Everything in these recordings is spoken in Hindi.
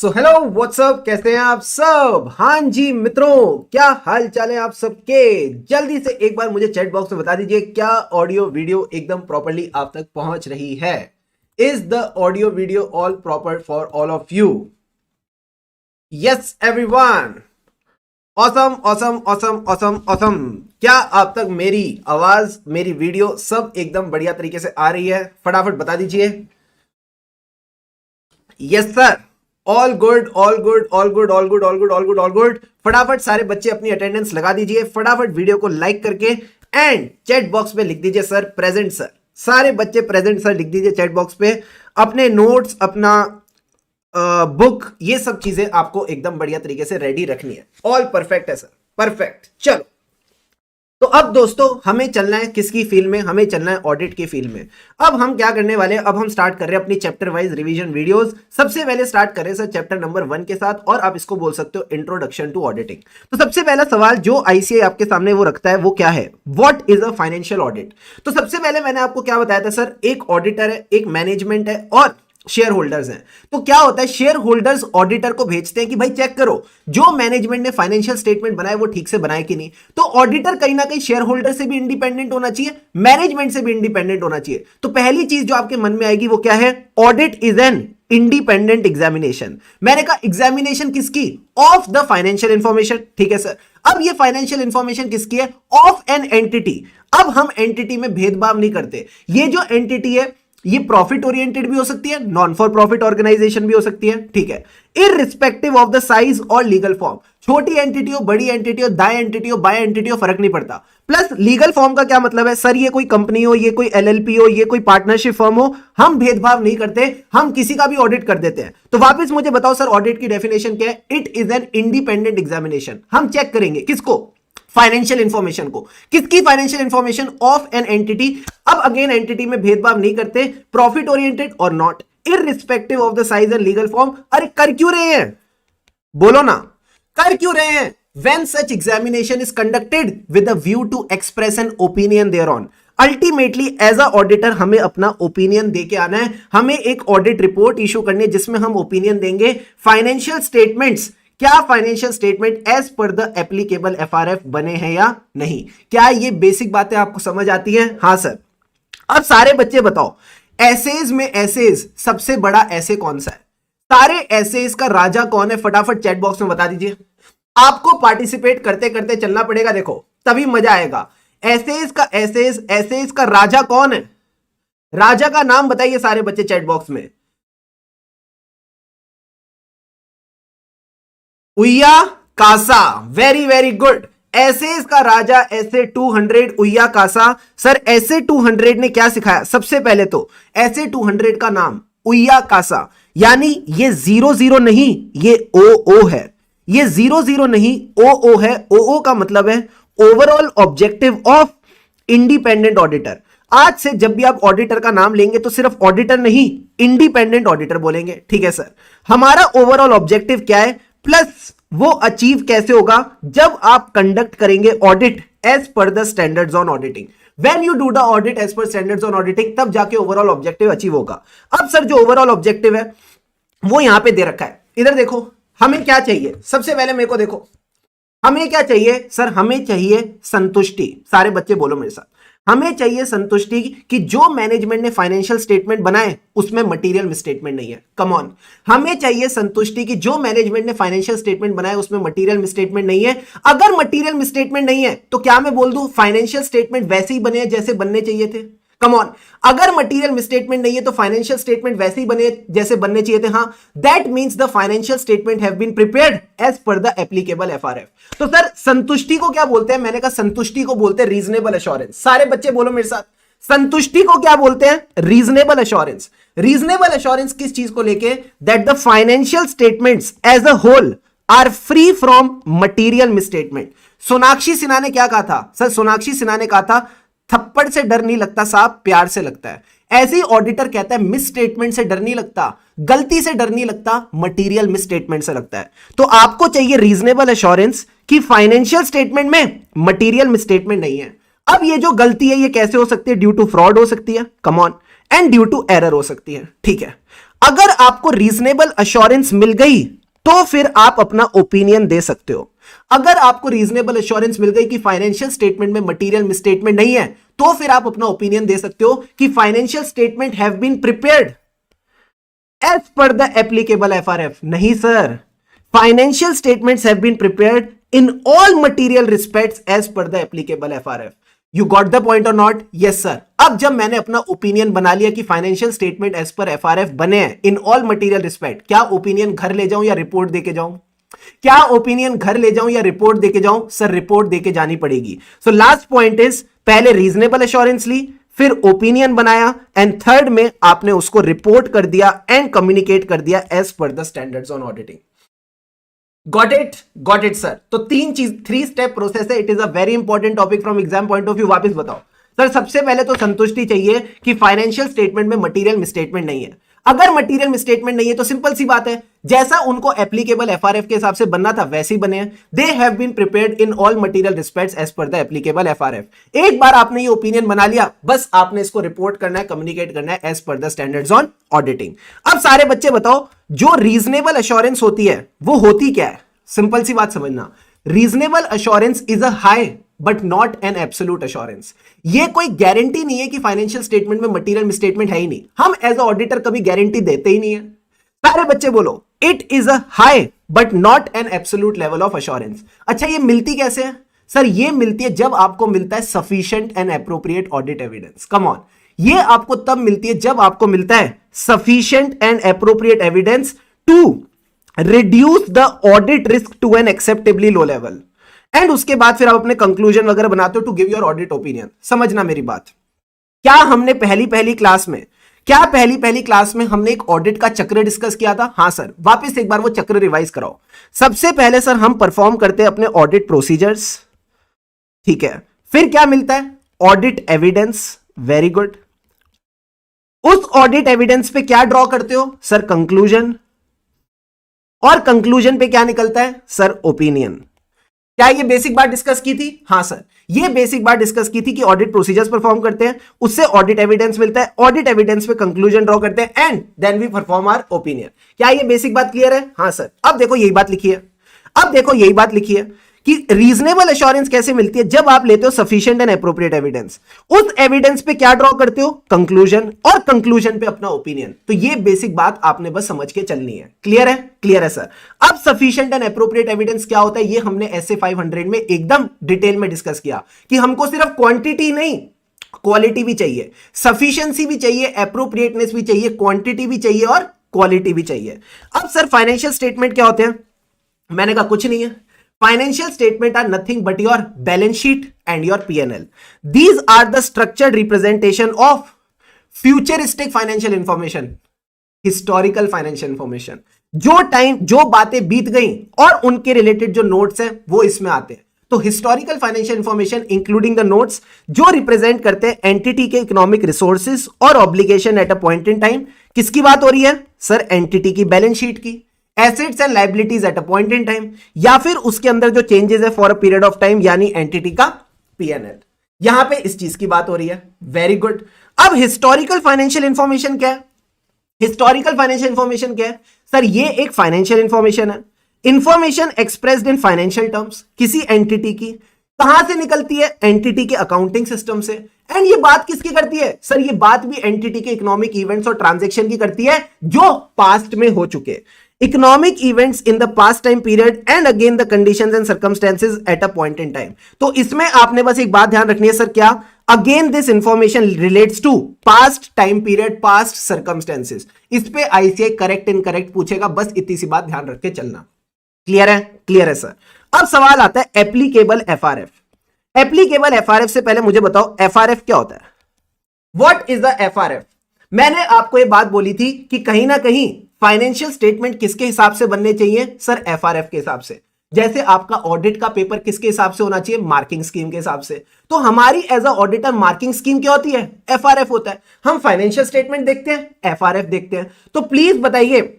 सो हेलो व्हाट्सअप, कैसे हैं आप सब। हाँ जी मित्रों, क्या हाल चाल है आप सबके। जल्दी से एक बार मुझे चैट बॉक्स में बता दीजिए, क्या ऑडियो वीडियो एकदम प्रॉपर्ली आप तक पहुंच रही है। Is the audio video all proper for all of you. Yes everyone, awesome awesome awesome awesome awesome. क्या आप तक मेरी आवाज, मेरी वीडियो सब एकदम बढ़िया तरीके से आ रही है? फटाफट बता दीजिए। Yes sir, all good all good all good all good all good all good all good. फटाफट सारे बच्चे अपनी अटेंडेंस लगा दीजिए, फटाफट वीडियो को लाइक करके एंड चैट बॉक्स में लिख दीजिए सर प्रेजेंट सर। सारे बच्चे प्रेजेंट सर लिख दीजिए चैट बॉक्स पे। अपने नोट्स, अपना बुक, ये सब चीजें आपको एकदम बढ़िया तरीके से रेडी रखनी है। ऑल परफेक्ट है सर, परफेक्ट। चलो, तो अब दोस्तों हमें चलना है किसकी फील्ड में? हमें चलना है ऑडिट की फील्ड में। अब हम क्या करने वाले हैं, अब हम स्टार्ट कर रहे हैं अपनी चैप्टर वाइज रिवीजन वीडियोस। सबसे पहले स्टार्ट कर रहे हैं सर चैप्टर नंबर 1 के साथ, और आप इसको बोल सकते हो इंट्रोडक्शन टू ऑडिटिंग। तो सबसे पहला सवाल जो आईसीएआई आपके सामने वो रखता है वो क्या है? What is a financial audit. तो सबसे पहले मैंने आपको क्या बताया था सर, एक ऑडिटर है, एक मैनेजमेंट है और शेयर होल्डर्स हैं। तो क्या होता है, शेयर होल्डर्स ऑडिटर को भेजते हैं कि भाई चेक करो जो मैनेजमेंट ने फाइनेंशियल स्टेटमेंट बनाए वो ठीक से बनाए कि नहीं। तो ऑडिटर कहीं ना कहीं शेयर होल्डर से भी इंडिपेंडेंट होना चाहिए, मैनेजमेंट से भी इंडिपेंडेंट होना चाहिए। तो पहली चीज जो आपके मन में आएगी वो क्या है? Audit is an independent examination. मैंने कहा एग्जामिनेशन किसकी? Of the financial information. ठीक है सर, अब ये फाइनेंशियल इंफॉर्मेशन किसकी है? Of an entity. अब हम एंटिटी में भेदभाव नहीं करते। ये जो एंटिटी है ये प्रॉफिट ओरिएंटेड भी हो सकती है, नॉन फॉर प्रॉफिट ऑर्गेनाइजेशन भी हो सकती है। ठीक है, इररिस्पेक्टिव ऑफ द साइज और लीगल फॉर्म। छोटी एंटिटी हो, बड़ी एंटिटी हो, दाई एंटिटी हो, बाय एंटिटी हो, फर्क नहीं पड़ता। प्लस लीगल फॉर्म का क्या मतलब है सर? ये कोई कंपनी हो, ये कोई एलएलपी हो, ये कोई पार्टनरशिप फर्म हो, हम भेदभाव नहीं करते, हम किसी का भी ऑडिट कर देते हैं। तो वापस मुझे बताओ सर, ऑडिट की डेफिनेशन क्या है? It is an independent examination. हम चेक करेंगे किसको? फाइनेंशियल इंफॉर्मेशन को। किसकी financial information? Of an entity. अब अगेन एंटिटी में भेदभाव नहीं करते, प्रॉफिट ओरिएंटेड और not, irrespective of the size and legal form. अरे कर क्यों रहे हैं? बोलो ना, कर क्यों रहे हैं? When such examination is conducted with a view to express an opinion thereon. Ultimately as a auditor हमें अपना ओपिनियन देके आना है, हमें एक ऑडिट रिपोर्ट इशू करनी है जिसमें हम ओपिनियन देंगे फाइनेंशियल स्टेटमेंट्स। क्या financial statement as per the applicable FRF बने हैं या नहीं? क्या ये बेसिक बातें आपको समझ आती हैं? हाँ सर। अब सारे बच्चे बताओ, एसेज में एसेज सबसे बड़ा एसे कौन सा है? सारे एसेज का राजा कौन है? फटाफट चैट बॉक्स में बता दीजिए। आपको पार्टिसिपेट करते करते चलना पड़ेगा, देखो तभी मजा आएगा। एसेज का राजा कौन है? राजा का नाम बताइए सारे बच्चे चैट बॉक्स में। उय्या कासा, वेरी वेरी गुड। एसेज का राजा एसे 200 उय्या कासा। सर एसे 200 ने क्या सिखाया? सबसे पहले तो एसे 200 का नाम उय्या कासा, यानी ये 00 नहीं, ये ओ है। ये 00 नहीं, ओ है। ओ का मतलब है overall objective of independent auditor. आज से जब भी आप ऑडिटर का नाम लेंगे तो सिर्फ ऑडिटर नहीं, इंडिपेंडेंट ऑडिटर बोलेंगे। ठीक है सर, हमारा ओवरऑल ऑब्जेक्टिव क्या है, प्लस वो अचीव कैसे होगा? जब आप कंडक्ट करेंगे audit as per the standards on auditing. When you do the audit as per standards on auditing, तब जाके ओवरऑल ऑब्जेक्टिव अचीव होगा। अब सर जो ओवरऑल ऑब्जेक्टिव है वो यहां पे दे रखा है, इधर देखो। हमें क्या चाहिए? सबसे पहले मेरे को देखो, हमें क्या चाहिए सर? हमें चाहिए संतुष्टि। सारे बच्चे बोलो मेरे साथ, हमें चाहिए संतुष्टि कि जो मैनेजमेंट ने फाइनेंशियल स्टेटमेंट बनाए उसमें मटेरियल मिसस्टेटमेंट नहीं है। कम ऑन, हमें चाहिए संतुष्टि कि जो मैनेजमेंट ने फाइनेंशियल स्टेटमेंट बनाए उसमें मटेरियल मिसस्टेटमेंट नहीं है। अगर मटेरियल मिसस्टेटमेंट नहीं है तो क्या मैं बोल दूं फाइनेंशियल स्टेटमेंट वैसे ही बने जैसे बनने चाहिए थे? कम ऑन, अगर मटेरियल मिसस्टेटमेंट नहीं है तो फाइनेंशियल स्टेटमेंट वैसे ही बने जैसे बनने चाहिए थे। हाँ, that means the financial statement have been prepared as per the applicable FRF. तो सर संतुष्टि को क्या बोलते हैं? मैंने कहा संतुष्टि को बोलते हैं रीजनेबल एश्योरेंस। सारे बच्चे बोलो मेरे साथ, संतुष्टि को क्या बोलते हैं? Reasonable assurance. रीजनेबल एश्योरेंस किस चीज को लेके? That the financial statements as a whole are free from material misstatement. Sonakshi Sinha ने क्या कहा था सर? सोनाक्षी सिन्हा ने कहा था थप्पड़ से डर नहीं लगता साहब, प्यार से लगता है। ऐसे ही ऑडिटर कहता है मिस स्टेटमेंट से डर नहीं लगता, गलती से डर नहीं लगता, मटेरियल मिस स्टेटमेंट से लगता है। तो आपको चाहिए रीजनेबल एश्योरेंस कि फाइनेंशियल स्टेटमेंट में मटेरियल मिस स्टेटमेंट नहीं है। अब ये जो गलती है ये कैसे हो सकती है? ड्यू टू फ्रॉड हो सकती है, come on, and due to error हो सकती है। ठीक है, अगर आपको रीजनेबल अश्योरेंस मिल गई तो फिर आप अपना ओपिनियन दे सकते हो। अगर आपको रीजनेबल एश्योरेंस मिल गई कि फाइनेंशियल स्टेटमेंट में मटेरियल मिसस्टेटमेंट नहीं है, तो फिर आप अपना ओपिनियन दे सकते हो कि financial statement have been prepared as per the applicable FRF. नहीं sir, financial statements have been prepared in all material respects as per the applicable FRF. You got the point और नॉट? Yes sir. अब जब मैंने अपना ओपिनियन बना लिया कि financial statement as per FRF बने हैं इन ऑल मटेरियल रिस्पेक्ट, क्या ओपिनियन घर ले जाऊं या रिपोर्ट देके जाऊं? क्या ओपिनियन घर ले जाऊं या रिपोर्ट देके जाऊं? सर रिपोर्ट देके जानी पड़ेगी। सो लास्ट पॉइंट इज, पहले रीजनेबल एश्योरेंस ली, फिर ओपिनियन बनाया, एंड थर्ड में आपने उसको रिपोर्ट कर दिया एंड कम्युनिकेट कर दिया as per the standards on auditing. Got it sir. तो थ्री स्टेप प्रोसेस है। It is a very important topic from exam point of view. वापस बताओ सर, सबसे पहले तो संतुष्टि चाहिए कि फाइनेंशियल स्टेटमेंट में मटेरियल मिसस्टेटमेंट नहीं है। अगर मटेरियल मिसस्टेटमेंट नहीं है तो सिंपल सी बात है, जैसा उनको एप्लीकेबल एफआरएफ के हिसाब से बनना था वैसे ही बने हैं। They have been prepared in all material respects as per the applicable FRF. एक बार आपने ये ओपिनियन बना लिया, बस आपने इसको रिपोर्ट करना है, कम्युनिकेट करना है as per the standards on auditing. अब सारे बच्चे बताओ, जो रीजनेबल एश्योरेंस होती है वो होती क्या है? सिंपल सी बात समझना, reasonable assurance is a high but not an absolute assurance. ये कोई गारंटी नहीं है कि फाइनेंशियल स्टेटमेंट में मटेरियल मिसस्टेटमेंट है ही नहीं। हम एज अ ऑडिटर कभी गारंटी देते ही नहीं है। सारे बच्चे बोलो, it is a high but not an absolute level of assurance. अच्छा, ये मिलती कैसे है? सर ये मिलती है जब आपको मिलता है sufficient and appropriate audit evidence. Come on, ये आपको तब मिलती है जब आपको मिलता है sufficient and appropriate evidence to reduce the audit risk to an acceptably low level. And उसके बाद फिर आप अपने कंक्लूजन वगैरह बनाते हो to give your audit opinion. समझना मेरी बात, क्या हमने पहली क्लास में हमने एक ऑडिट का चक्र डिस्कस किया था? हाँ सर, वापस एक बार वो चक्र रिवाइज कराओ। सबसे पहले सर हम परफॉर्म करते हैं अपने ऑडिट प्रोसीजर्स, ठीक है। फिर क्या मिलता है? Audit evidence. Very good. उस ऑडिट एविडेंस पे क्या ड्रॉ करते हो? Sir conclusion. और कंक्लूजन पे क्या निकलता है? Sir opinion. क्या ये बेसिक बात डिस्कस की थी? हाँ सर, ये बेसिक बात डिस्कस की थी कि ऑडिट प्रोसीजर्स परफॉर्म करते हैं, उससे ऑडिट एविडेंस मिलता है, ऑडिट एविडेंस पे कंक्लूजन ड्रॉ करते हैं and then we perform our opinion. क्या ये बेसिक बात क्लियर है? हाँ सर। अब देखो यही बात लिखी है कि रीजनेबल एश्योरेंस कैसे मिलती है? जब आप लेते हो सफिशिएंट एंड एप्रोप्रिएट एविडेंस, उस एविडेंस पे क्या ड्रॉ करते हो? कंक्लूजन, और कंक्लूजन पे अपना ओपिनियन। तो ये बेसिक बात आपने बस समझ के चलनी है। क्लियर है? क्लियर है सर। अब सफिशिएंट एंड एप्रोप्रिएट एविडेंस क्या होता है, ये हमने एसए 500 में एकदम डिटेल में डिस्कस किया कि हमको सिर्फ क्वांटिटी नहीं क्वालिटी भी चाहिए, सफिशिएंसी भी चाहिए, एप्रोप्रिएटनेस भी चाहिए, क्वांटिटी भी चाहिए और क्वालिटी भी चाहिए। अब सर फाइनेंशियल स्टेटमेंट क्या होते हैं? मैंने कहा कुछ नहीं है। Financial statement are nothing but your balance sheet and your P&L. These are the structured representation of futuristic financial information, historical financial information. जो बातें बीत गई और उनके रिलेटेड जो नोट्स हैं वो इसमें आते हैं। तो historical financial information including the notes जो रिप्रेजेंट करते हैं एंटिटी के इकोनॉमिक रिसोर्सेज और obligation at a point in time. किसकी बात हो रही है? सर एंटिटी की बैलेंस शीट की। Assets and liabilities at a point in time, या फिर उसके अंदर जो चेंजेस है for a period of time, यानी एंटिटी का पीएनएल। यहां पे इस चीज की बात हो रही है। Very good. अब हिस्टोरिकल फाइनेंशियल इंफॉर्मेशन क्या है? हिस्टोरिकल फाइनेंशियल इंफॉर्मेशन क्या है? सर ये एक फाइनेंशियल इंफॉर्मेशन है, information expressed in financial terms किसी एंटिटी की। कहां से निकलती है? एंटिटी के अकाउंटिंग सिस्टम से। एंड ये बात किसकी करती है? सर ये बात भी एंटिटी के इकोनॉमिक इवेंट्स और ट्रांजैक्शन की करती है जो पास्ट में हो चुके। Economic events in the past time period and again the conditions and circumstances at a point in time. तो इसमें आपने बस एक बात ध्यान रखनी है सर, क्या? Again this information relates to past time period, past circumstances. इस पे आईसीआई करेक्ट इनकरेक्ट पूछेगा, बस इतनी सी बात ध्यान रख के चलना। क्लियर है? क्लियर है सर। अब सवाल आता है एप्लीकेबल एफआरएफ। एप्लीकेबल एफआरएफ से पहले मुझे बताओ एफआरएफ क्या होता है? What is the FRF? मैंने आपको ये बात बोली थी कि कहीं ना कहीं फाइनेंशियल स्टेटमेंट किसके हिसाब से बनने चाहिए? सर एफआरएफ के हिसाब से। जैसे आपका ऑडिट का पेपर किसके हिसाब से होना चाहिए? मार्किंग स्कीम के हिसाब से। तो हमारी as a auditor marking scheme क्या होती है? एफआरएफ होता है। हम फाइनेंशियल स्टेटमेंट देखते हैं, एफआरएफ देखते हैं। तो प्लीज बताइए,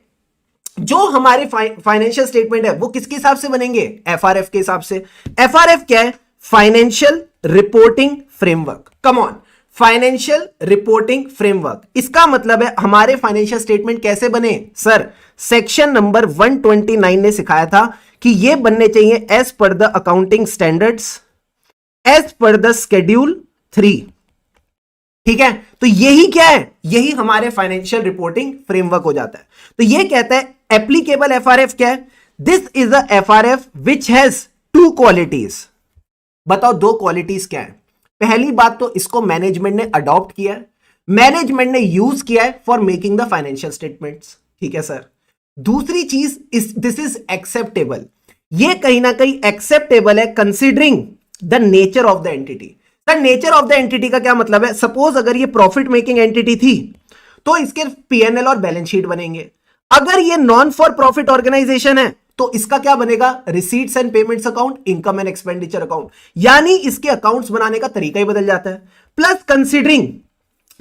जो हमारे फाइनेंशियल स्टेटमेंट है वो किसके हिसाब से बनेंगे? एफआरएफ के हिसाब से। एफआरएफ क्या है? Financial reporting framework. Come on, financial reporting framework. इसका मतलब है हमारे फाइनेंशियल स्टेटमेंट कैसे बने सर, सेक्शन नंबर 129 ने सिखाया था कि ये बनने चाहिए as per the accounting standards, as per the schedule 3। ठीक है, तो यही क्या है, यही हमारे फाइनेंशियल रिपोर्टिंग फ्रेमवर्क हो जाता है। तो ये कहता है एप्लीकेबल एफआरएफ क्या है, this is a FRF which has 2 qualities. बताओ 2 क्वालिटीज क्या है। पहली बात तो इसको मैनेजमेंट ने अडॉप्ट किया है, मैनेजमेंट ने यूज किया है for making the financial statements. ठीक है सर। दूसरी चीज दिस इज एक्सेप्टेबल, ये कहीं ना कहीं एक्सेप्टेबल है considering the nature of the entity. Sir nature of the entity का क्या मतलब है, सपोज अगर ये प्रॉफिट मेकिंग एंटिटी थी तो इसके पीएनएल और बैलेंस शीट बनेंगे। अगर ये नॉन फॉर प्रॉफिट ऑर्गेनाइजेशन है तो इसका क्या बनेगा, receipts and payments account, income and expenditure account, यानी इसके अकाउंट्स बनाने का तरीका ही बदल जाता है। Plus considering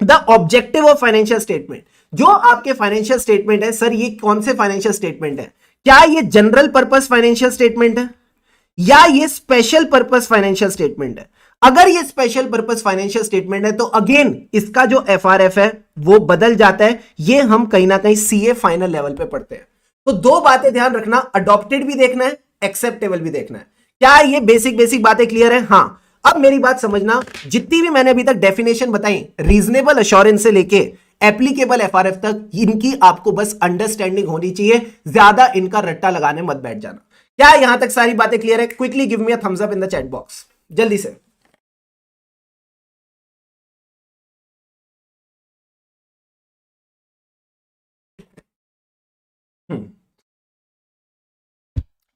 the objective of financial statement, जो आपके फाइनेंशियल स्टेटमेंट है सर, ये कौन से फाइनेंशियल स्टेटमेंट है, क्या ये जनरल पर्पस फाइनेंशियल स्टेटमेंट है या ये स्पेशल पर्पस फाइनेंशियल स्टेटमेंट है। अगर ये स्पेशल पर्पस फाइनेंशियल स्टेटमेंट है तो अगेन इसका जो एफआरएफ है वो बदल जाता है। ये हम कहीं ना कहीं सीए फाइनल लेवल पे पढ़ते हैं। तो 2 बातें ध्यान रखना, अडॉप्टेड भी देखना है, एक्सेप्टेबल भी देखना है। क्या ये बेसिक बातें क्लियर है? हां। अब मेरी बात समझना, जितनी भी मैंने अभी तक डेफिनेशन बताई रीजनेबल अश्योरेंस से लेके एप्लीकेबल एफआरएफ तक, इनकी आपको बस अंडरस्टैंडिंग होनी चाहिए, ज्यादा इनका रट्टा लगाने मत बैठ जाना। क्या यहां तक सारी बातें क्लियर है? Quickly give me a thumbs up in the chat box, जल्दी से।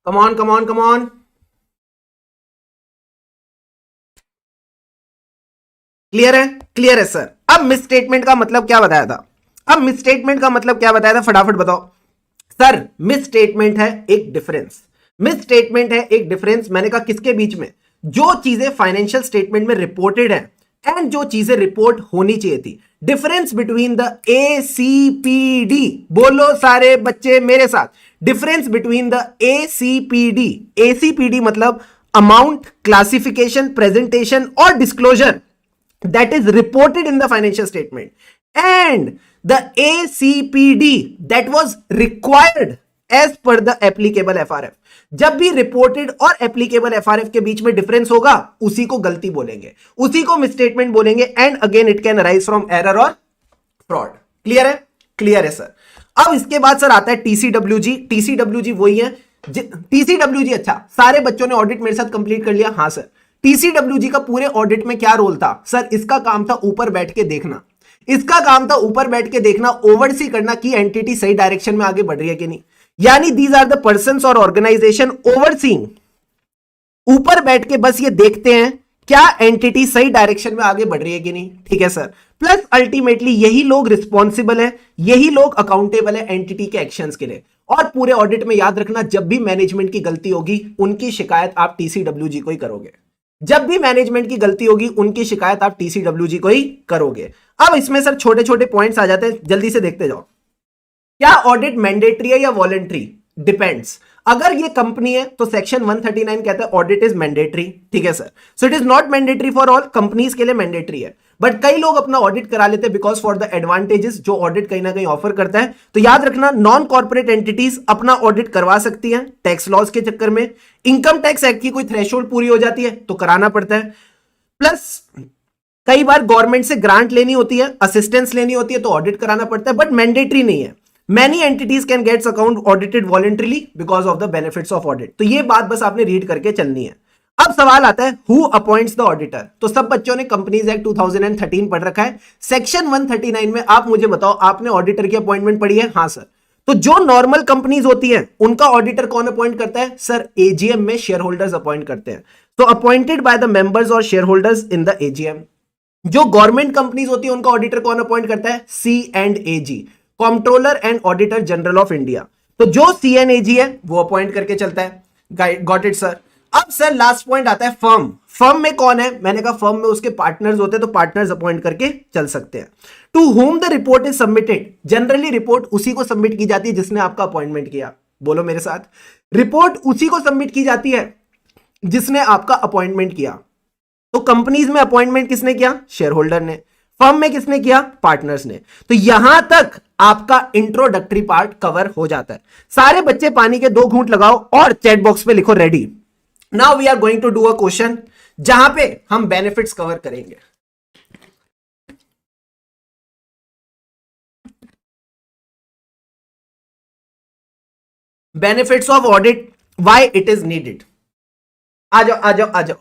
Come on come on come on. Clear है? क्लियर है सर। अब मिस स्टेटमेंट का मतलब क्या बताया था, अब मिस स्टेटमेंट का मतलब क्या बताया था, फटाफट बताओ सर। मिस स्टेटमेंट है एक डिफरेंस, मिस स्टेटमेंट है एक डिफरेंस। मैंने कहा किसके बीच में, जो चीजें फाइनेंशियल स्टेटमेंट में रिपोर्टेड है एंड जो चीजें रिपोर्ट होनी चाहिए थी। डिफरेंस बिटवीन द एसीपीडी, बोलो सारे बच्चे मेरे साथ, डिफरेंस बिटवीन द एसीपीडी। एसीपीडी मतलब अमाउंट, क्लासिफिकेशन, प्रेजेंटेशन और disclosure that is reported in the financial statement and the ACPD that was required as per the applicable FRF। जब भी रिपोर्टेड और एप्लीकेबल एफआरएफ के बीच में डिफरेंस होगा उसी को गलती बोलेंगे, उसी को मिसस्टेटमेंट बोलेंगे and again it can arise from error और फ्रॉड। क्लियर है? क्लियर है सर। अब इसके बाद सर आता है टीसीडब्ल्यूजी। टीसीडब्ल्यूजी वही है टीसीडब्ल्यूजी। अच्छा, सारे बच्चों ने ऑडिट मेरे साथ कंप्लीट कर लिया? हाँ सर। टीसीडब्ल्यूजी का पूरे ऑडिट में क्या रोल था सर? इसका काम था ऊपर बैठ के देखना, इसका काम था ऊपर बैठ के देखना, ओवरसी करना कि एंटिटी सही डायरेक्शन में आगे बढ़ रही है कि नहीं। यानी दीज आर द पर्संस और ऑर्गेनाइजेशन ओवरसीइंग, ऊपर बैठ के बस ये देखते हैं क्या एंटिटी सही डायरेक्शन में आगे बढ़ रही है कि नहीं। ठीक है सर। प्लस अल्टीमेटली यही लोग रिस्पॉन्सिबल है, यही लोग अकाउंटेबल है एंटिटी के एक्शंस के लिए। और पूरे ऑडिट में याद रखना, जब भी मैनेजमेंट की गलती होगी उनकी शिकायत आप टीसीडब्ल्यूजी को ही करोगे। जब भी मैनेजमेंट की गलती होगी उनकी शिकायत आप टीसीडब्ल्यूजी को ही करोगे। अब इसमें सर छोटे छोटे पॉइंट्स आ जाते हैं, जल्दी से देखते जाओ। क्या ऑडिट मैंडेटरी है या वॉलंटरी? डिपेंड्स। अगर ये कंपनी है तो सेक्शन 139 कहता है ऑडिट इज मैंडेटरी। ठीक है sir. So it is not mandatory for all, companies के लिए मैंडेटरी है, बट कई लोग अपना ऑडिट करा लेते हैं बिकॉज फॉर द एडवांटेजेस जो ऑडिट कहीं ना कहीं ऑफर करता है। तो याद रखना, नॉन कॉर्पोरेट एंटिटीज अपना ऑडिट करवा सकती हैं टैक्स लॉज के चक्कर में। इनकम टैक्स एक्ट की कोई थ्रेशोल्ड पूरी हो जाती है तो कराना पड़ता है। प्लस कई बार गवर्नमेंट से ग्रांट लेनी होती है, असिस्टेंस लेनी होती है तो ऑडिट कराना पड़ता है, बट मैंडेटरी नहीं है। Many entities can get account audited voluntarily because of the benefits of audit। तो ये बात बस आपने रीड करके चलनी है। अब सवाल आता है who appoints the auditor। तो सब बच्चों ने कंपनीज एक्ट 2013 पढ़ रखा है। सेक्शन 139 में आप मुझे बताओ, आपने ऑडिटर की अपॉइंटमेंट पढ़ी है? हाँ सर। तो जो नॉर्मल कंपनीज होती है उनका ऑडिटर कौन अपॉइंट करता है सर? एजीएम में शेयर होल्डर्स अपॉइंट करते हैं। तो अपॉइंटेड बाय द मेंबर्स और share holders in the AGM. जो गवर्नमेंट कंपनीज होती है उनका ऑडिटर कौन अपॉइंट करता है? C&AG, controller and auditor general of India. तो जो C&AG है वो अपॉइंट करके चलता है। Got it sir. अब सर लास्ट पॉइंट आता है फर्म। फर्म में कौन है? मैंने कहा फर्म में उसके पार्टनर्स होते हैं, तो पार्टनर्स अपॉइंट करके चल सकते हैं। To whom the report is submitted. Generally report उसी को सबमिट की जाती है जिसने आपका अपॉइंटमेंट किया। बोलो मेरे साथ, रिपोर्ट उसी को सबमिट की जाती है जिसने आपका अपॉइंटमेंट किया। तो कंपनीज में अपॉइंटमेंट किसने किया? शेयर होल्डर ने। फर्म में किसने किया? पार्टनर्स ने। तो यहां तक आपका इंट्रोडक्टरी पार्ट कवर हो जाता है। सारे बच्चे पानी के 2 घूंट लगाओ और चैट बॉक्स पे लिखो ready. Now we are going to do a question जहां पे हम बेनिफिट्स कवर करेंगे। Benefits of audit, why it is needed. आ जाओ आ जाओ आ जाओ।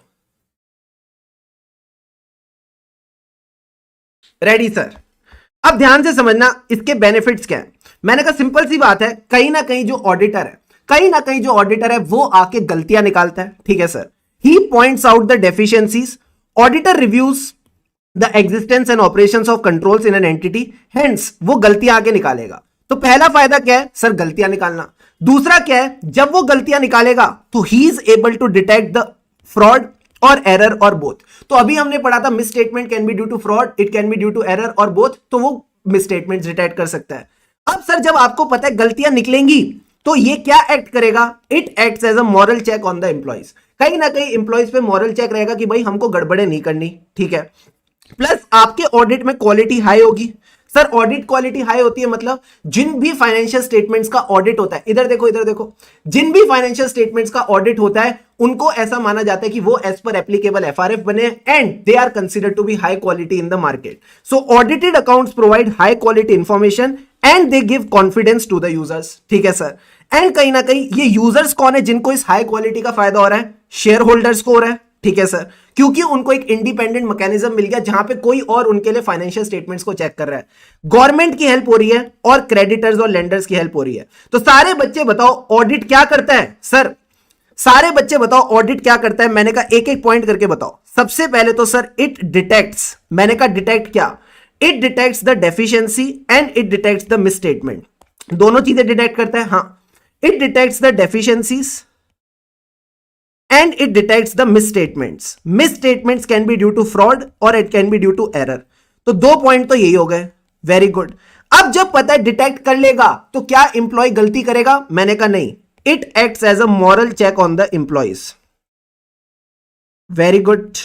Ready sir. अब ध्यान से समझना इसके बेनिफिट्स क्या है। मैंने कहा सिंपल सी बात है, कहीं ना कहीं जो ऑडिटर है, कहीं ना कहीं जो ऑडिटर है वो आके गलतियां निकालता है। ठीक है sir. He points out the deficiencies, auditor reviews the existence and operations of controls in an entity, hence वो गलतियां आगे निकालेगा। तो पहला फायदा क्या है सर? गलतियां निकालना। दूसरा क्या है? जब वो गलतियां निकालेगा तो he is able to detect the fraud और एरर और बोथ। तो अभी हमने पढ़ा था misstatement can be due to fraud, it can be due to error और बोथ, तो वो मिस स्टेटमेंट डिटेक्ट कर सकता है। अब सर जब आपको पता है गलतियां निकलेंगी तो ये क्या एक्ट करेगा? It acts as a moral check on the employees. कहीं ना कहीं एम्प्लॉइज पे मॉरल चेक रहेगा कि भाई हमको गड़बड़े नहीं करनी। ठीक है। प्लस आपके ऑडिट में क्वालिटी हाई होगी। सर ऑडिट क्वालिटी हाई होती है मतलब जिन भी फाइनेंशियल स्टेटमेंट्स का ऑडिट होता है, इधर देखो इधर देखो, जिन भी फाइनेंशियल स्टेटमेंट्स का ऑडिट होता है उनको ऐसा माना जाता है कि वो एज पर एप्लीकेबल एफआरएफ बने and they are considered to be high quality in the market. So audited accounts provide high quality information and they give confidence to the users. ठीक है सर। एंड कहीं ना कहीं ये यूजर्स कौन है जिनको इस हाई क्वालिटी का फायदा हो रहा है? शेयर होल्डर्स को हो रहा है। ठीक है सर। क्योंकि उनको एक इंडिपेंडेंट मैकेनिज्म मिल गया जहां पे कोई और उनके लिए फाइनेंशियल स्टेटमेंट्स को चेक कर रहा है। गवर्नमेंट की हेल्प हो रही है और क्रेडिटर्स और लेंडर्स की हेल्प हो रही है। तो सारे बच्चे बताओ ऑडिट क्या करता है? सर सारे बच्चे बताओ ऑडिट क्या करता है? मैंने कहा एक एक पॉइंट करके बताओ। सबसे पहले तो सर इट डिटेक्ट्स, मैंने कहा डिटेक्ट क्या? It detects the deficiency and it detects the miss statement. दोनों चीजें डिटेक्ट करता है। हाँ, it detects the deficiencies and it detects the misstatements. Misstatements can be due to fraud or it can be due to error. तो 2 पॉइंट तो यही हो गए। Very good. अब जब पता है डिटेक्ट कर लेगा तो क्या इंप्लॉय गलती करेगा? मैंने कहा नहीं, it acts as a moral check on the employees. Very good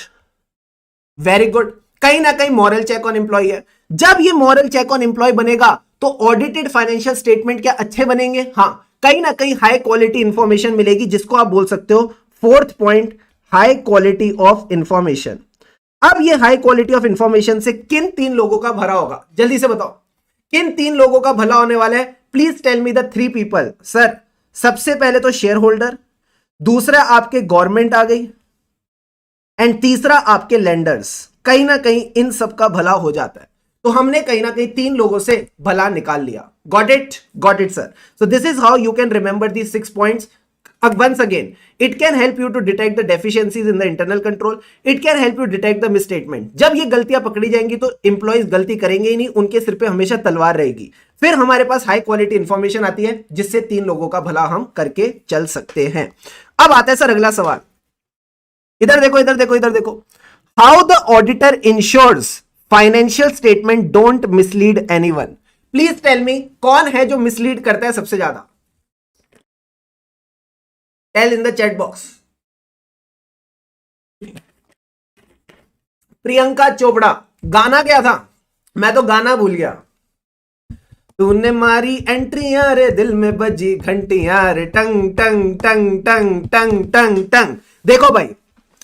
very good. कहीं ना कहीं मॉरल चेक ऑन इंप्लॉय है। जब ये मॉरल चेक ऑन इंप्लॉय बनेगा तो ऑडिटेड फाइनेंशियल स्टेटमेंट क्या अच्छे बनेंगे? हाँ, कहीं ना कहीं हाई क्वालिटी इंफॉर्मेशन मिलेगी जिसको आप बोल सकते हो 4th point, high quality of information. अब ये हाई क्वालिटी ऑफ इंफॉर्मेशन से किन 3 लोगों का भला होगा? जल्दी से बताओ किन 3 लोगों का भला होने वाला है? Please tell me the 3 people. Sir सबसे पहले तो शेयर होल्डर, दूसरा आपके गवर्नमेंट आ गई एंड तीसरा आपके लेंडर्स। कहीं ना कहीं इन सब का भला हो जाता है। तो हमने कहीं ना कहीं 3 लोगों से भला निकाल लिया। Got it sir. So this is how you can remember the 6 points. Once again, it can help you to detect the deficiencies in the internal control. It can help you detect the misstatement. जब ये गलतियां पकड़ी जाएंगी तो एम्प्लॉइज गलती करेंगे ही नहीं, उनके सिर पे हमेशा तलवार रहेगी। फिर हमारे पास हाई क्वालिटी इंफॉर्मेशन आती है जिससे 3 लोगों का भला हम करके चल सकते हैं। अब आता है सर अगला सवाल। इधर देखो इधर देखो इधर देखो। How the auditor ensures financial statement don't mislead anyone. Please tell me कौन है जो मिसलीड करता है सबसे ज्यादा? Tell in the chat box. Priyanka Chopra. गाना क्या था? मैं तो गाना भूल गया। तूने मारी एंट्रियां रे दिल में बजी घंटियां रे टंग टंग टंग टंग टंग टंग टंग। देखो भाई,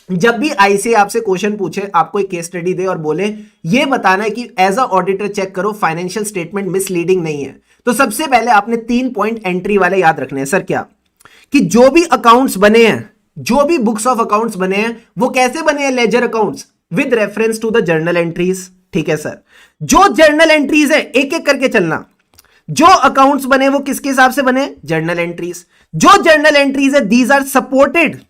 जब भी आईसीए आपसे क्वेश्चन पूछे, आपको एक केस स्टडी दे और बोले ये बताना है कि एज अ ऑडिटर चेक करो फाइनेंशियल स्टेटमेंट मिसलीडिंग नहीं है, तो सबसे पहले आपने 3 पॉइंट एंट्री वाले याद रखने हैं। सर क्या? कि जो भी अकाउंट्स बने हैं, जो भी बुक्स ऑफ अकाउंट्स बने हैं, वो कैसे बने हैं? Ledger accounts with reference to the journal entries. ठीक है सर। जो जर्नल एंट्रीज है एक एक करके चलना। जो अकाउंट्स बने वो किसके हिसाब से बने? Journal entries. जो जर्नल एंट्रीज है these are supported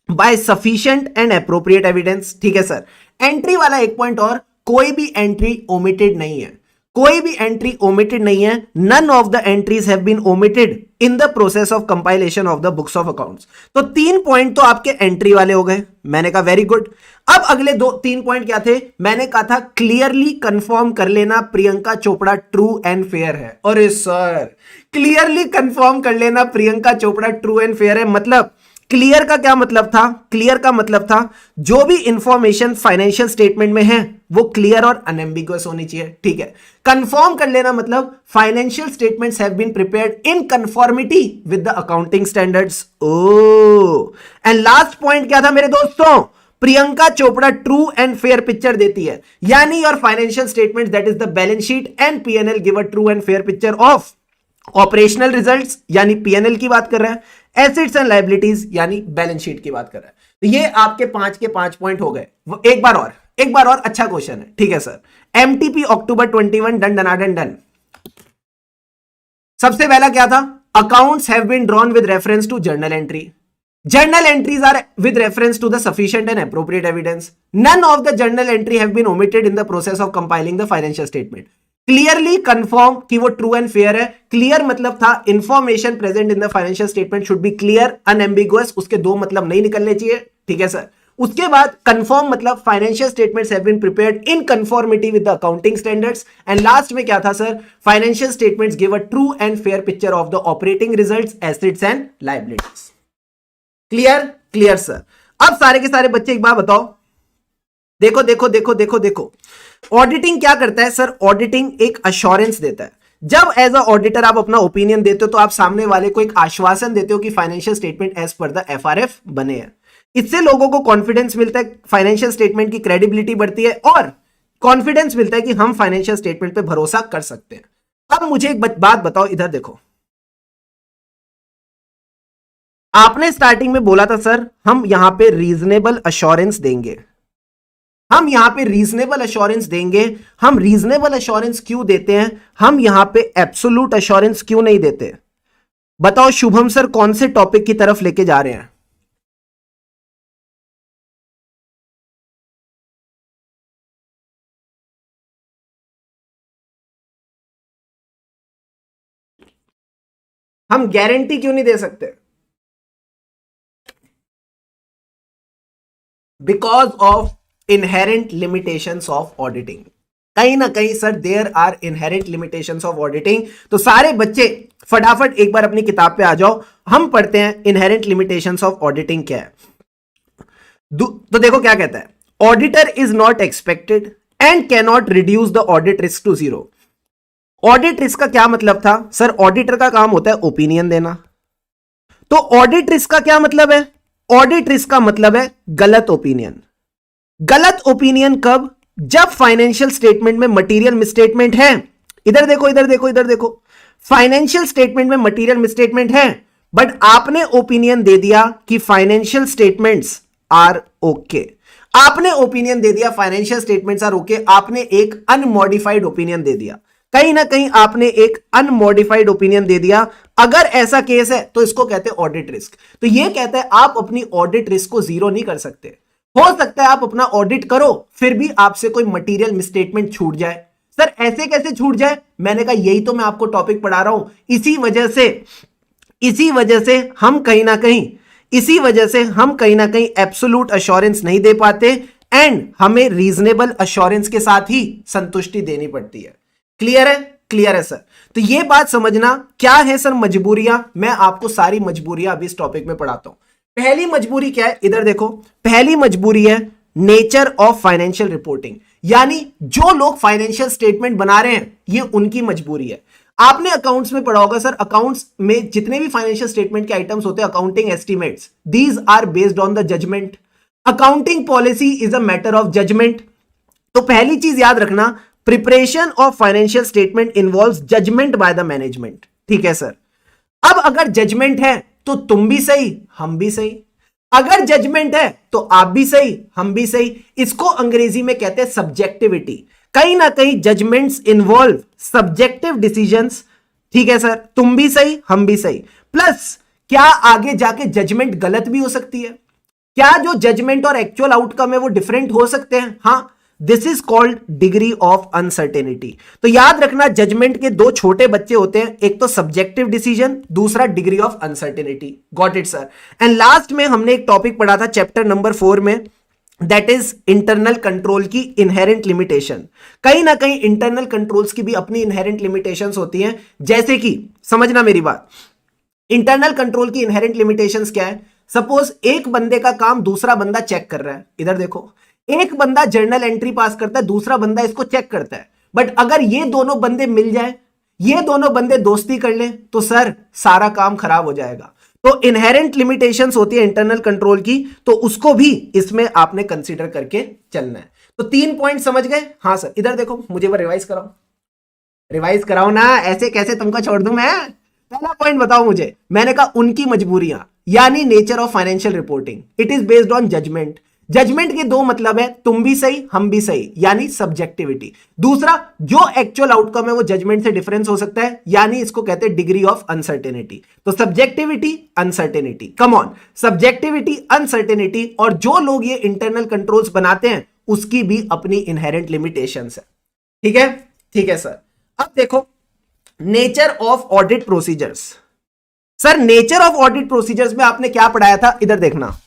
by sufficient and appropriate evidence. ठीक है सर। एंट्री वाला एक पॉइंट और, कोई भी एंट्री ओमिटेड नहीं है, कोई भी एंट्री ओमिटेड नहीं है। None of the entries have been omitted in the process of compilation of the books of accounts. तो 3 पॉइंट तो आपके एंट्री वाले हो गए। मैंने कहा वेरी गुड। अब अगले 3 पॉइंट क्या थे? मैंने कहा था क्लियरली कंफर्म कर लेना Priyanka Chopra true and fair है। अरे सर, क्लियरली कंफर्म कर लेना Priyanka Chopra true and fair है मतलब क्लियर का क्या मतलब था? क्लियर का मतलब था जो भी इंफॉर्मेशन फाइनेंशियल स्टेटमेंट में है वो क्लियर और अनएम्बिगुअस होनी चाहिए, ठीक है। कंफर्म कर लेना मतलब financial statements have been prepared in conformity with the accounting standards. Oh and last point क्या था मेरे दोस्तों? Priyanka Chopra true and fair picture देती है, यानी your financial statement that is the balance sheet and PNL give a true and fair picture of operational results, यानी पीएनएल की बात कर रहा है, एसेट्स एंड लायबिलिटीज यानी बैलेंस शीट की बात कर रहा है। तो ये आपके 5 के 5 पॉइंट हो गए। एक बार और अच्छा क्वेश्चन है, ठीक है सर। एमटीपी अक्टूबर 21 डन डनाडन डन। सबसे पहला क्या था? Accounts have been drawn with reference to journal entry. Journal entries are with reference to the sufficient and appropriate evidence. None of the journal entry have been omitted in the process of compiling the financial statement. Clearly confirm कि वो true and fair है। Clear मतलब था information present in the financial statement should be clear, unambiguous, उसके दो मतलब नहीं निकलने चाहिए, ठीक है सर। उसके बाद confirm मतलब financial statements have been prepared in conformity with the accounting standards. And last में क्या था sir? Financial statements give a true and fair picture of the operating results, assets and liabilities. Clear? Clear sir. अब सारे के सारे बच्चे एक बात बताओ, देखो देखो देखो देखो देखो, ऑडिटिंग क्या करता है सर? ऑडिटिंग एक अश्योरेंस देता है। जब एज अ ऑडिटर आप अपना ओपिनियन देते हो तो आप सामने वाले को एक आश्वासन देते हो कि financial statement as per the FRF बने हैं। इससे लोगों को कॉन्फिडेंस मिलता है, फाइनेंशियल स्टेटमेंट की क्रेडिबिलिटी बढ़ती है और कॉन्फिडेंस मिलता है कि हम फाइनेंशियल स्टेटमेंट पे भरोसा कर सकते हैं। अब मुझे एक बात बताओ, इधर देखो, आपने स्टार्टिंग में बोला था सर हम यहां पे रीजनेबल अश्योरेंस देंगे, हम यहां पे रीजनेबल अश्योरेंस देंगे। हम रीजनेबल अश्योरेंस क्यों देते हैं? हम यहां पे एब्सोल्यूट अश्योरेंस क्यों नहीं देते? बताओ शुभम सर, कौन से टॉपिक की तरफ लेके जा रहे हैं? हम गारंटी क्यों नहीं दे सकते? Because of inherent limitations of auditing. कहीं ना कहीं sir there are inherent limitations of auditing. तो सारे बच्चे फटाफट एक बार अपनी किताब पे आ जाओ, हम पढ़ते हैं इनहेरेंट लिमिटेशंस ऑफ ऑडिटिंग क्या है। तो देखो क्या कहता है, auditor is not expected and can not reduce the audit risk to zero. Audit risk का क्या मतलब था सर? ऑडिटर का काम होता है ओपिनियन देना। तो ऑडिट रिस्क का क्या मतलब है? ऑडिट रिस्क का मतलब है गलत ओपिनियन। गलत ओपिनियन कब? जब फाइनेंशियल स्टेटमेंट में मटेरियल मिसस्टेटमेंट है। इधर देखो इधर देखो इधर देखो, फाइनेंशियल स्टेटमेंट में मटेरियल मिसस्टेटमेंट है, बट आपने ओपिनियन दे दिया कि फाइनेंशियल स्टेटमेंट्स आर ओके। आपने ओपिनियन दे दिया फाइनेंशियल स्टेटमेंट्स आर ओके, आपने एक अनमॉडिफाइड ओपिनियन दे दिया। कहीं ना कहीं आपने एक अनमॉडिफाइड ओपिनियन दे दिया। अगर ऐसा केस है तो इसको कहते हैं ऑडिट रिस्क। तो ये कहता है आप अपनी ऑडिट रिस्क को जीरो नहीं कर सकते। हो सकता है आप अपना ऑडिट करो फिर भी आपसे कोई मटेरियल मिसस्टेटमेंट छूट जाए। सर ऐसे कैसे छूट जाए? मैंने कहा यही तो मैं आपको टॉपिक पढ़ा रहा हूं। इसी वजह से हम कहीं ना कहीं एब्सोल्यूट अश्योरेंस नहीं दे पाते एंड हमें रीजनेबल अश्योरेंस के साथ ही संतुष्टि देनी पड़ती है। क्लियर है? क्लियर है सर। तो ये बात समझना क्या है सर मजबूरियां। मैं आपको सारी मजबूरियां अभी इस टॉपिक में पढ़ाता हूं। पहली मजबूरी क्या है? इधर देखो, पहली मजबूरी है नेचर ऑफ फाइनेंशियल रिपोर्टिंग, यानी जो लोग फाइनेंशियल स्टेटमेंट बना रहे हैं ये उनकी मजबूरी है। आपने अकाउंट्स में पढ़ा होगा सर, अकाउंट्स में जितने भी फाइनेंशियल स्टेटमेंट के आइटम्स होते हैं, accounting estimates, these are based on the judgement. Accounting policy is a matter of judgement. तो पहली चीज याद रखना, preparation of financial statement involves judgement by the management. ठीक है सर। अब अगर जजमेंट है तो तुम भी सही हम भी सही, अगर जजमेंट है तो आप भी सही हम भी सही। इसको अंग्रेजी में कहते हैं सब्जेक्टिविटी। कहीं ना कहीं जजमेंट्स इन्वॉल्व सब्जेक्टिव डिसीजंस। ठीक है सर, तुम भी सही हम भी सही। प्लस क्या आगे जाके जजमेंट गलत भी हो सकती है? क्या जो जजमेंट और एक्चुअल आउटकम है वो डिफरेंट हो सकते हैं? हाँ, this is called degree of uncertainty. तो याद रखना, जजमेंट के दो छोटे बच्चे होते हैं, एक तो सब्जेक्टिव डिसीजन, दूसरा degree of uncertainty. Got it sir. And last में हमने एक टॉपिक पढ़ा था चैप्टर नंबर 4 में, दैट इज इंटरनल कंट्रोल की इनहेरेंट लिमिटेशन। कहीं ना कहीं इंटरनल कंट्रोल्स की भी अपनी इनहेरेंट लिमिटेशंस होती हैं। जैसे कि समझना मेरी बात, इंटरनल कंट्रोल की इनहेरेंट लिमिटेशंस क्या है? सपोज एक बंदे का काम दूसरा बंदा चेक कर रहा है, इधर देखो, एक बंदा जर्नल एंट्री पास करता है, दूसरा बंदा इसको चेक करता है, बट अगर ये दोनों बंदे मिल जाए, ये दोनों बंदे दोस्ती कर ले, तो सर सारा काम खराब हो जाएगा। तो इनहेरेंट लिमिटेशंस होती है इंटरनल कंट्रोल की, तो उसको भी इसमें आपने कंसीडर करके चलना है। तो 3 पॉइंट समझ गए? हाँ सर, इधर देखो, मुझे वो रिवाइज कराओ, रिवाइज कराओ ना, ऐसे कैसे तुमको छोड़ दूं मैं। पहला पॉइंट बताओ मुझे, मैंने कहा उनकी मजबूरियां, यानी nature of financial reporting, it is based on judgement. Judgement के दो मतलब है, तुम भी सही हम भी सही, यानी सब्जेक्टिविटी। दूसरा, जो एक्चुअल आउटकम है वो जजमेंट से डिफरेंस हो सकता है, यानी इसको कहते हैं डिग्री ऑफ अनसर्टेनिटी। तो subjectivity, uncertainty, come on, subjectivity, uncertainty, और जो लोग ये इंटरनल कंट्रोल्स बनाते हैं उसकी भी अपनी इनहेरेंट लिमिटेशंस है। ठीक है, ठीक है सर। अब देखो nature of audit procedures. Sir nature of audit procedures में आपने क्या पढ़ाया था, इधर देखना।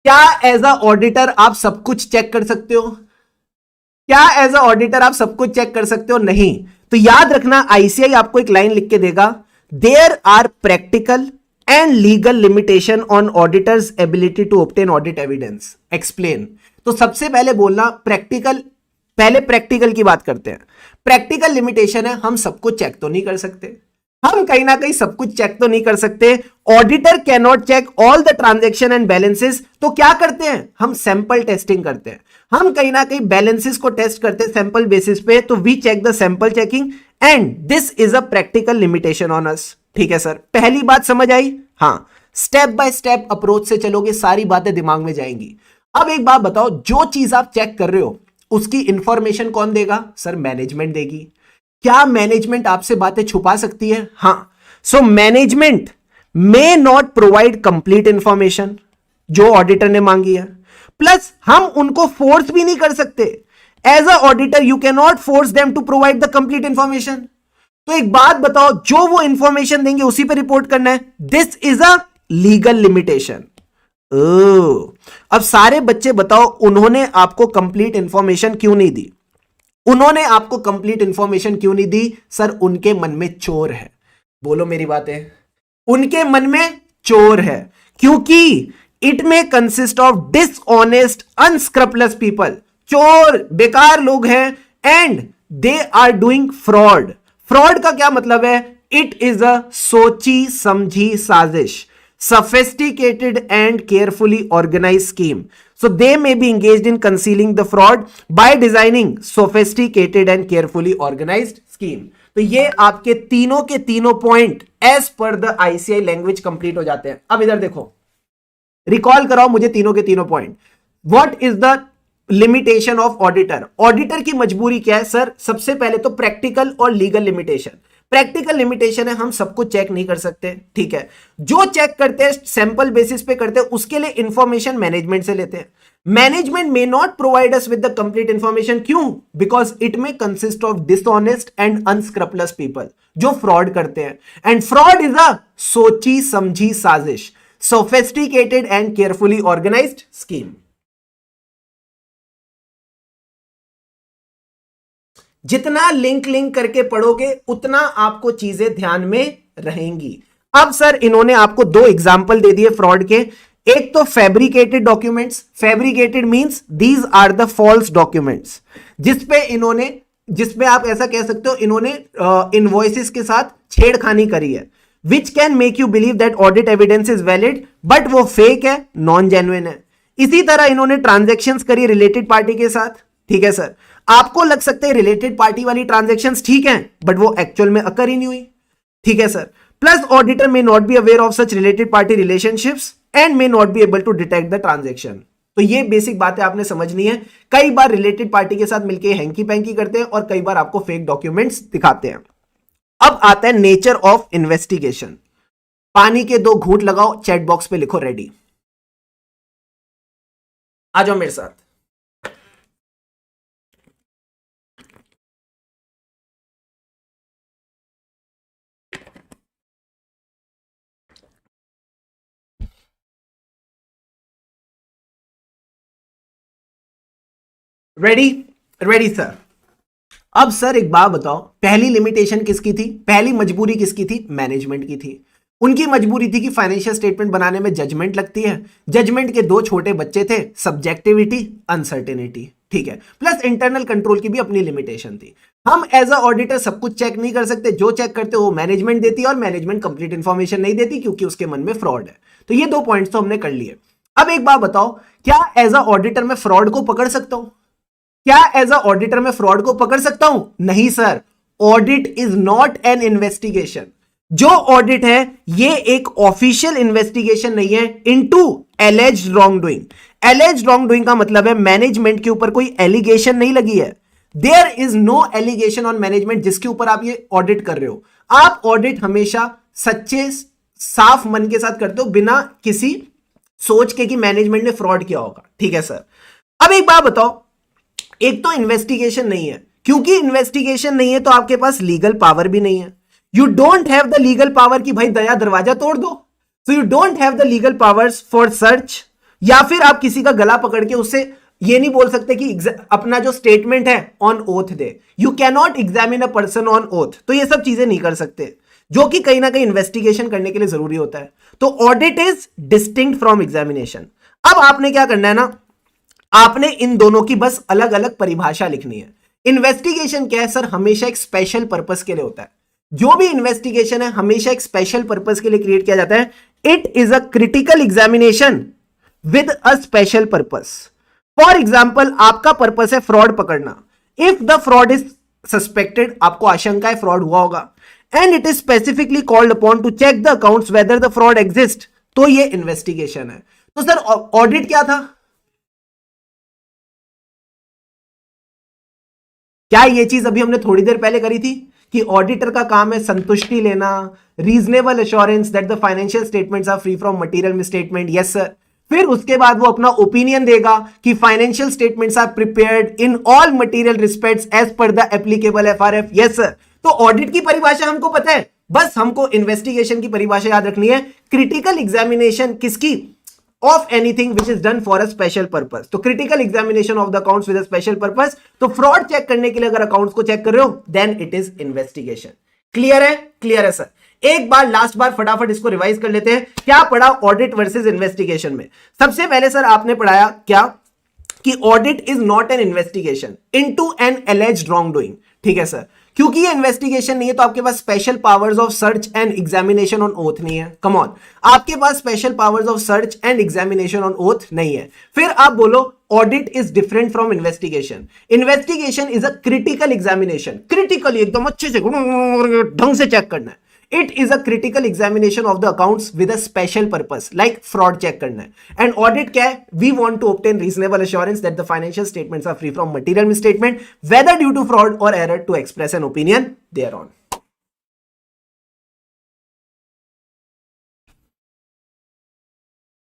क्या एज अ ऑडिटर आप सब कुछ चेक कर सकते हो? क्या एज अ ऑडिटर आप सब कुछ चेक कर सकते हो? नहीं। तो याद रखना, आईसीआई आपको एक लाइन लिख के देगा, there are practical and legal limitation on auditors ability to obtain audit evidence, explain. तो सबसे पहले बोलना प्रैक्टिकल, पहले प्रैक्टिकल की बात करते हैं। प्रैक्टिकल लिमिटेशन है, हम सब कुछ चेक तो नहीं कर सकते, हम कहीं ना कहीं सब कुछ चेक तो नहीं कर सकते। Auditor can not check all the transaction and balances, तो क्या करते हैं, हम सैंपल टेस्टिंग करते हैं, हम कहीं ना कहीं बैलेंसेस को टेस्ट करते हैं सैंपल बेसिस पे, तो we check the sample checking and this is a practical limitation on us. ठीक है सर, पहली बात समझ आई? हाँ, स्टेप बाय स्टेप अप्रोच से चलोगे, सारी बातें दिमाग में जाएंगी। अब एक बात बताओ, जो चीज आप चेक कर रहे हो उसकी इंफॉर्मेशन कौन देगा? सर मैनेजमेंट देगी। क्या मैनेजमेंट आपसे बातें छुपा सकती है? हां। So management may not provide complete information जो ऑडिटर ने मांगी है, प्लस हम उनको फोर्स भी नहीं कर सकते। As a auditor you can not force them to provide the complete information. तो एक बात बताओ, जो वो इंफॉर्मेशन देंगे उसी पे रिपोर्ट करना है, this is a legal limitation. अब सारे बच्चे बताओ, उन्होंने आपको कंप्लीट इंफॉर्मेशन क्यों नहीं दी? उन्होंने आपको कंप्लीट इंफॉर्मेशन क्यों नहीं दी? सर उनके मन में चोर है। बोलो मेरी बातें, उनके मन में चोर है, क्योंकि it may consist of dishonest unscrupulous people, चोर बेकार लोग हैं, and they are doing fraud. Fraud का क्या मतलब है? इट इज अ सोची समझी साजिश, sophisticated and carefully organized scheme. So they may be engaged in concealing the fraud by designing sophisticated and carefully organized scheme. तो ये आपके तीनों के तीनों point as per the ICAI language complete हो जाते हैं। अब इधर देखो, रिकॉल कराओ मुझे तीनों के तीनों point. What is the limitation of auditor? Auditor की मजबूरी क्या है? सर सबसे पहले तो प्रैक्टिकल और लीगल लिमिटेशन। प्रैक्टिकल लिमिटेशन है, हम सब कुछ चेक नहीं कर सकते, ठीक है। जो चेक करते हैं सैंपल बेसिस पे करते हैं, उसके लिए इंफॉर्मेशन मैनेजमेंट से लेते हैं। Management may not provide us with the complete information, क्यों? Because it may consist of dishonest and unscrupulous people, जो फ्रॉड करते हैं, एंड फ्रॉड इज अ सोची समझी साजिश, sophisticated and carefully organised scheme. जितना लिंक लिंक करके पढ़ोगे उतना आपको चीजें ध्यान में रहेंगी। अब सर इन्होंने आपको दो एग्जाम्पल दे दिए फ्रॉड के। एक तो fabricated documents, fabricated means these are the false documents, जिसपे आप ऐसा कह सकते हो इन्होंने इनवॉइसेस के साथ छेड़खानी करी है, which can make you believe that audit evidence is valid, but वो फेक है, नॉन जेन्युइन है। इसी तरह इन्होंने ट्रांजैक्शंस करी रिलेटेड पार्टी के साथ, ठीक है सर। आपको लग सकता है रिलेटेड पार्टी वाली ट्रांजैक्शंस ठीक हैं, बट वो एक्चुअल में अकर ही नहीं हुई, ठीक है sir. Plus auditor may not be aware of such related party relationships and may not be able to detect the transaction. तो ये बेसिक बातें आपने समझनी है। कई बार रिलेटेड पार्टी के साथ मिलकर हैंकी पैंकी करते हैं और कई बार आपको फेक डॉक्यूमेंट्स दिखाते हैं। अब आता है नेचर ऑफ इन्वेस्टिगेशन। पानी के दो घूंट लगाओ, चैट बॉक्स पे लिखो रेडी। आ जाओ मेरे साथ। रेडी? Ready sir. अब सर एक बात बताओ, पहली लिमिटेशन किसकी थी? पहली मजबूरी किसकी थी? मैनेजमेंट की थी। उनकी मजबूरी थी कि फाइनेंशियल स्टेटमेंट बनाने में जजमेंट लगती है, जजमेंट के दो छोटे बच्चे थे, सब्जेक्टिविटी, अनसर्टेनिटी, ठीक है, प्लस इंटरनल कंट्रोल की भी अपनी लिमिटेशन थी। हम एज अ ऑडिटर सब कुछ चेक नहीं कर सकते, जो चेक करते वो मैनेजमेंट देती है और मैनेजमेंट कंप्लीट इंफॉर्मेशन नहीं देती क्योंकि उसके मन में फ्रॉड है। तो ये 2 पॉइंट्स तो हमने कर लिए। अब एक बात बताओ, क्या एज अ ऑडिटर मैं फ्रॉड को पकड़ सकता हूं? क्या एज अ ऑडिटर मैं फ्रॉड को पकड़ सकता हूं? नहीं sir, audit is not an investigation. जो ऑडिट है ये एक ऑफिशियल इन्वेस्टिगेशन नहीं है into एलिज्ड wrong doing. एलिज्ड wrong doing का मतलब है मैनेजमेंट के ऊपर कोई एलिगेशन नहीं लगी है। There is no allegation on management जिसके ऊपर आप ये ऑडिट कर रहे हो। आप ऑडिट हमेशा सच्चे साफ मन के साथ करते हो, बिना किसी सोच के कि मैनेजमेंट ने फ्रॉड किया होगा, ठीक है सर। अब एक बात बताओ, एक तो इन्वेस्टिगेशन नहीं है, क्योंकि इन्वेस्टिगेशन नहीं है तो आपके पास लीगल पावर भी नहीं है। You don't have the legal power कि भाई दया दरवाजा तोड़ दो। So you don't have the legal powers for search, या फिर आप किसी का गला पकड़ के उससे ये नहीं बोल सकते कि अपना जो स्टेटमेंट है on oath they. You can not examine a person on oath. तो ये सब चीजें नहीं कर सकते, जो कि कहीं ना कहीं इन्वेस्टिगेशन करने के लिए जरूरी होता है। तो audit is distinct from examination. अब आपने क्या करना है ना, आपने इन दोनों की बस अलग अलग परिभाषा लिखनी है। इन्वेस्टिगेशन क्या है सर? हमेशा एक स्पेशल पर्पस के लिए होता है। जो भी इन्वेस्टिगेशन है हमेशा एक स्पेशल पर्पस के लिए क्रिएट किया जाता है। It is a critical examination with a special purpose. For example, आपका पर्पस है फ्रॉड पकड़ना। If the fraud is suspected, आपको आशंका है फ्रॉड हुआ होगा, and it is specifically called upon to check the accounts whether the fraud exist, तो ये इन्वेस्टिगेशन है। तो सर ऑडिट क्या था? क्या ये चीज अभी हमने थोड़ी देर पहले करी थी कि ऑडिटर का काम है संतुष्टि लेना, reasonable assurance that the financial statements are free from material misstatement. Yes sir. फिर उसके बाद वो अपना ओपिनियन देगा कि financial statements are prepared in all material respects as per the applicable FRF. Yes sir. तो ऑडिट की परिभाषा हमको पता है, बस हमको इन्वेस्टिगेशन की परिभाषा याद रखनी है। क्रिटिकल एग्जामिनेशन किसकी? of anything which is done for a special purpose। तो critical examination of the accounts with a special purpose। तो fraud चेक करने के लिए अगर अकाउंट्स को चेक कर रहे हो then it is investigation। Clear है? क्लियर है सर। एक बार लास्ट बार फटाफट इसको रिवाइज कर लेते हैं। क्या पढ़ा ऑडिट वर्सेस इन्वेस्टिगेशन में? सबसे पहले सर आपने पढ़ाया क्या कि audit is not an investigation into an alleged wrong doing, ठीक है सर। क्योंकि ये इन्वेस्टिगेशन नहीं है तो आपके पास special powers of search and examination on oath नहीं है। कम ऑन, आपके पास special powers of search and examination on oath नहीं है। फिर आप बोलो audit is different from investigation. Investigation is a critical examination. Critically एकदम अच्छे से ढंग से चेक करना है। It is a critical examination of the accounts with a special purpose, like fraud check करना है। And audit क्या है? We want to obtain reasonable assurance that the financial statements are free from material misstatement, whether due to fraud or error, to express an opinion thereon।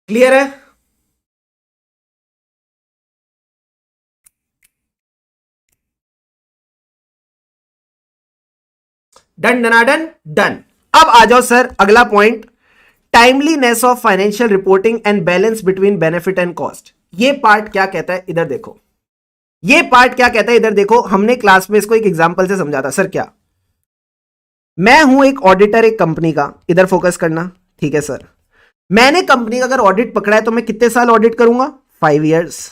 Clear है? डन डनाडन डन। अब आ जाओ सर अगला point, timeliness of financial reporting and balance between benefit and cost. ये पार्ट क्या कहता है इधर देखो। ये पार्ट क्या कहता है इधर देखो। हमने क्लास में इसको एक एग्जांपल से समझा था। सर क्या? मैं हूं एक ऑडिटर एक कंपनी का, इधर फोकस करना, ठीक है सर। मैंने कंपनी का अगर ऑडिट पकड़ा है तो मैं कितने साल ऑडिट करूंगा? 5 इयर्स।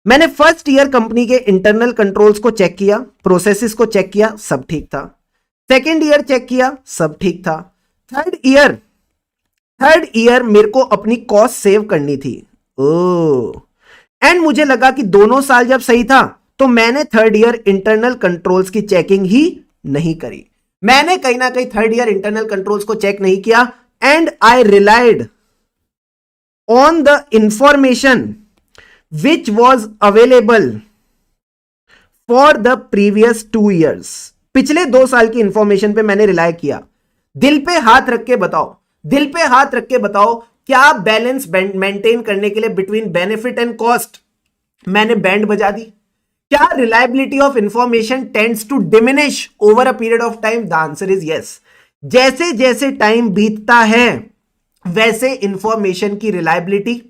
मैंने फर्स्ट ईयर कंपनी के इंटरनल कंट्रोल्स को चेक किया, प्रोसेसेस को चेक किया, सब ठीक था। सेकेंड ईयर चेक किया, सब ठीक था। थर्ड ईयर मेरे को अपनी कॉस्ट सेव करनी थी। ओ, एंड मुझे लगा कि दोनों साल जब सही था तो मैंने थर्ड ईयर इंटरनल कंट्रोल्स की चेकिंग ही नहीं करी। मैंने कहीं ना कहीं थर्ड ईयर इंटरनल कंट्रोल्स को चेक नहीं किया, and I relied on the information which was available for the previous 2 years. पिछले 2 साल की इंफॉर्मेशन पे मैंने रिलाय किया। दिल पे हाथ रख के बताओ, दिल पे हाथ रख के बताओ, क्या बैलेंस मेंटेन करने के लिए बिटवीन बेनिफिट एंड कॉस्ट मैंने बैंड बजा दी? क्या reliability of information tends to diminish over a period of time? The answer is yes. जैसे जैसे टाइम बीतता है वैसे इंफॉर्मेशन की रिलायबिलिटी,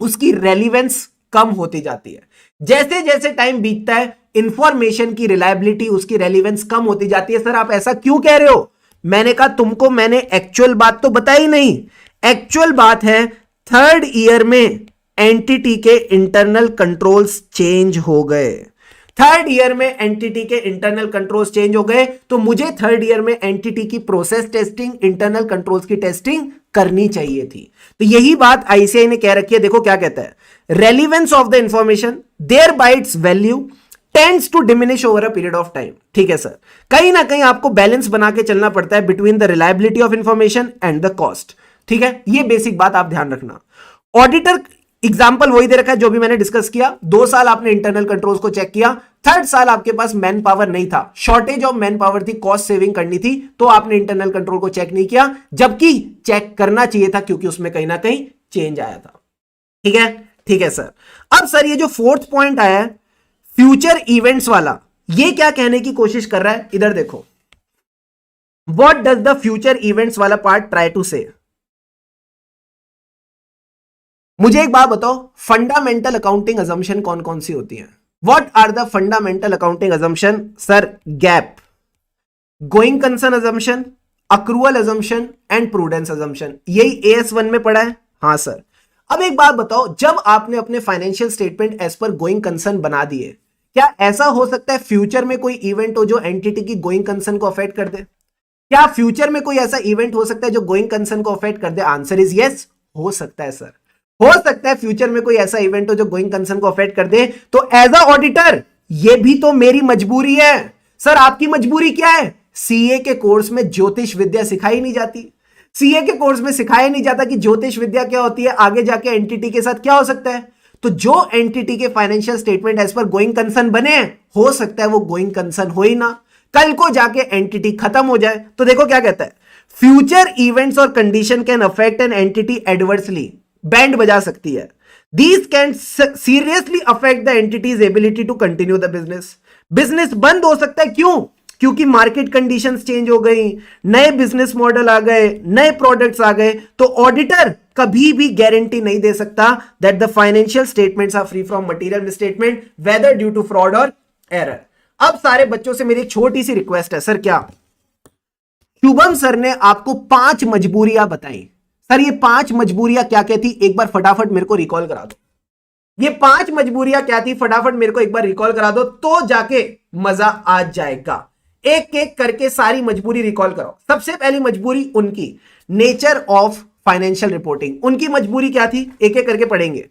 उसकी रेलिवेंस कम होती जाती है। जैसे जैसे टाइम बीतता है इंफॉर्मेशन की रिलायबिलिटी, उसकी रेलिवेंस कम होती जाती है। सर आप ऐसा क्यों कह रहे हो? मैंने कहा तुमको मैंने एक्चुअल बात तो बताई नहीं। एक्चुअल बात है थर्ड ईयर में एंटिटी के इंटरनल कंट्रोल्स चेंज हो गए। थर्ड ईयर में एंटिटी के इंटरनल कंट्रोल्स चेंज हो गए, तो मुझे थर्ड ईयर में एंटिटी की प्रोसेस टेस्टिंग, इंटरनल कंट्रोल्स की टेस्टिंग करनी चाहिए थी। तो यही बात आईसीआई ने कह रखी है। देखो क्या कहता है, relevance of the information thereby its value tends to diminish over a period of time. ठीक है सर, कहीं ना कहीं आपको बैलेंस बना के चलना पड़ता है between the reliability of information and the cost. ठीक है, ये बेसिक बात आप ध्यान रखना। ऑडिटर एग्जाम्पल वही दे रखा है जो भी मैंने डिस्कस किया। 2 साल आपने इंटरनल कंट्रोल्स को चेक किया, थर्ड साल आपके पास मैन पावर नहीं था, शॉर्टेज ऑफ मैन पावर थी, कॉस्ट सेविंग करनी थी, तो आपने इंटरनल कंट्रोल को चेक नहीं किया, जबकि चेक करना चाहिए था क्योंकि उसमें कहीं ना कहीं चेंज आया था। ठीक है, ठीक है सर। अब सर ये जो फोर्थ पॉइंट आया है फ्यूचर इवेंट्स वाला, ये क्या कहने की कोशिश कर रहा है, इधर देखो। What does the future events वाला पार्ट ट्राई टू से। मुझे एक बात बताओ, फंडामेंटल अकाउंटिंग अजम्पशन कौन कौन सी होती हैं? What are the fundamental accounting assumption? Sir gap, going concern assumption, accrual assumption and prudence assumption. यही AS1 में पढ़ा है। हाँ सर। अब एक बात बताओ, जब आपने अपने financial statement as per going concern बना दिए, क्या ऐसा हो सकता है फ्यूचर में कोई इवेंट हो जो एंटिटी की गोइंग कंसर्न को अफेक्ट कर दे? क्या फ्यूचर में कोई ऐसा इवेंट हो सकता है जो गोइंग कंसर्न को अफेक्ट कर दे? आंसर इज यस, हो सकता है सर। हो सकता है फ्यूचर में कोई ऐसा इवेंट हो जो गोइंग कंसर्न को अफेक्ट कर दे। तो एज अ ऑडिटर ये भी तो मेरी मजबूरी है। सर आपकी मजबूरी क्या है? सीए के कोर्स में ज्योतिष विद्या सिखाई नहीं जाती। सीए के कोर्स में सिखाया नहीं जाता कि ज्योतिष विद्या क्या होती है, आगे जाके एंटिटी के साथ क्या हो सकता है। तो जो एंटिटी के financial statement as per going concern बने हैं, हो सकता है वो गोइंग कंसर्न हो ही ना, कल को जाके एंटिटी खत्म हो जाए। तो देखो क्या कहता है, फ्यूचर इवेंट्स और condition can affect an entity adversely, band बजा सकती है। These can seriously affect the entity's ability to continue the business. Business बंद हो सकता है, क्यों? क्योंकि मार्केट कंडीशंस चेंज हो गई, नए बिजनेस मॉडल आ गए, नए प्रोडक्ट्स आ गए। तो ऑडिटर कभी भी गारंटी नहीं दे सकता that the financial statements are free from material misstatement whether due to fraud और एरर। अब सारे बच्चों से मेरी एक छोटी सी रिक्वेस्ट है सर, क्या शुभम सर ने आपको 5 मजबूरियां बताई। सर ये 5 मजबूरियां क्या क्या थी, एक बार फटाफट मेरे को रिकॉल करा दो। ये 5 मजबूरियां क्या थी, फटाफट मेरे को एक बार रिकॉल करा दो, तो जाके मजा आ जाएगा। एक एक करके सारी मजबूरी रिकॉल करो। सबसे पहली मजबूरी उनकी, नेचर ऑफ फाइनेंशियल रिपोर्टिंग। उनकी मजबूरी क्या थी, एक एक करके पढ़ेंगे।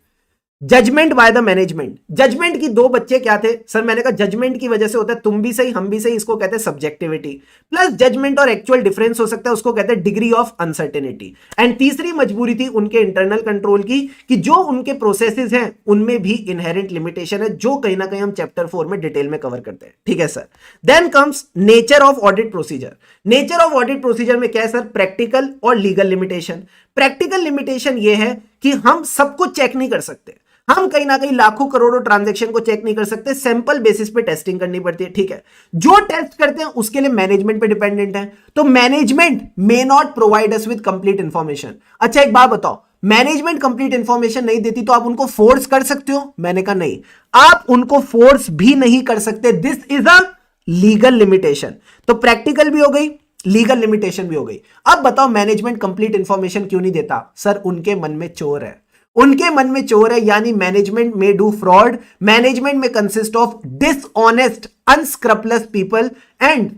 Judgement by the management. Judgement की 2 बच्चे क्या थे सर? मैंने कहा जजमेंट की वजह से होता है तुम भी सही हम भी सही, इसको कहते हैं सब्जेक्टिविटी। प्लस जजमेंट और एक्चुअल डिफरेंस हो सकता है, उसको कहते हैं डिग्री ऑफ अनसर्टेनिटी। एंड तीसरी मजबूरी थी उनके इंटरनल कंट्रोल की, कि जो उनके प्रोसेसेस हैं उनमें भी इनहेरेंट लिमिटेशन है, जो कहीं ना कहीं हम चैप्टर 4 में डिटेल में कवर करते हैं। ठीक है sir. Then comes nature of audit procedure. Nature of audit procedure में क्या है सर? प्रैक्टिकल और लीगल लिमिटेशन। प्रैक्टिकल लिमिटेशन ये है कि हम सब कुछ चेक नहीं कर सकते, हम कहीं ना कहीं लाखों करोड़ों ट्रांजैक्शन को चेक नहीं कर सकते, सैंपल बेसिस पे टेस्टिंग करनी पड़ती है। ठीक है, जो टेस्ट करते हैं उसके लिए मैनेजमेंट पे डिपेंडेंट है, तो management may not provide us with complete information. अच्छा एक बात बताओ, मैनेजमेंट कंप्लीट इंफॉर्मेशन नहीं देती तो आप उनको फोर्स कर सकते हो? मैंने कहा नहीं, आप उनको फोर्स भी नहीं कर सकते। This is a legal limitation. तो प्रैक्टिकल भी हो गई, लीगल लिमिटेशन भी हो गई। अब बताओ मैनेजमेंट कंप्लीट इंफॉर्मेशन क्यों नहीं देता? सर उनके मन में चोर है, उनके मन में चोर है, यानी management may do fraud. Management may consist of dishonest unscrupulous people, and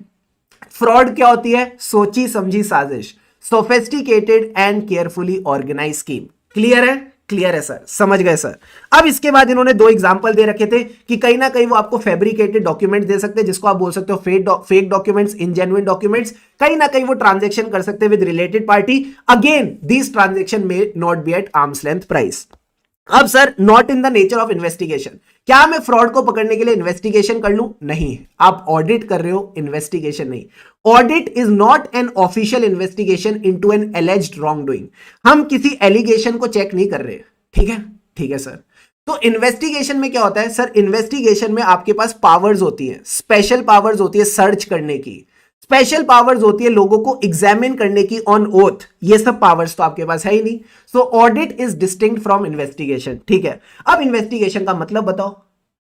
fraud क्या होती है? सोची समझी साजिश, sophisticated and carefully organise scheme. Clear है? क्लियर है सर, समझ गए सर। अब इसके बाद इन्होंने 2 एग्जांपल दे रखे थे कि कहीं ना कहीं वो आपको फैब्रिकेटेड डॉक्यूमेंट दे सकते हैं, जिसको आप बोल सकते हो फेक डॉक्यूमेंट्स, इनजेन्युइन डॉक्यूमेंट्स। कहीं ना कहीं वो ट्रांजैक्शन कर सकते हैं with related party. Again this transaction may not be at arms length price. अब sir not in the nature of investigation. क्या मैं फ्रॉड को पकड़ने के लिए इन्वेस्टिगेशन कर लूं? नहीं, आप ऑडिट कर रहे हो, इन्वेस्टिगेशन नहीं। Audit is not an official investigation into an alleged wrong doing. हम किसी एलिगेशन को चेक नहीं कर रहे। ठीक है, ठीक है सर। तो इन्वेस्टिगेशन में क्या होता है सर? इन्वेस्टिगेशन में आपके पास पावर्स होती है, स्पेशल पावर्स होती है सर्च करने की, स्पेशल पावर्स होती है लोगों को एग्जामिन करने की ऑन ओथ। ये सब पावर्स तो आपके पास है ही नहीं। So audit is distinct from investigation. ठीक है, अब इन्वेस्टिगेशन का मतलब बताओ।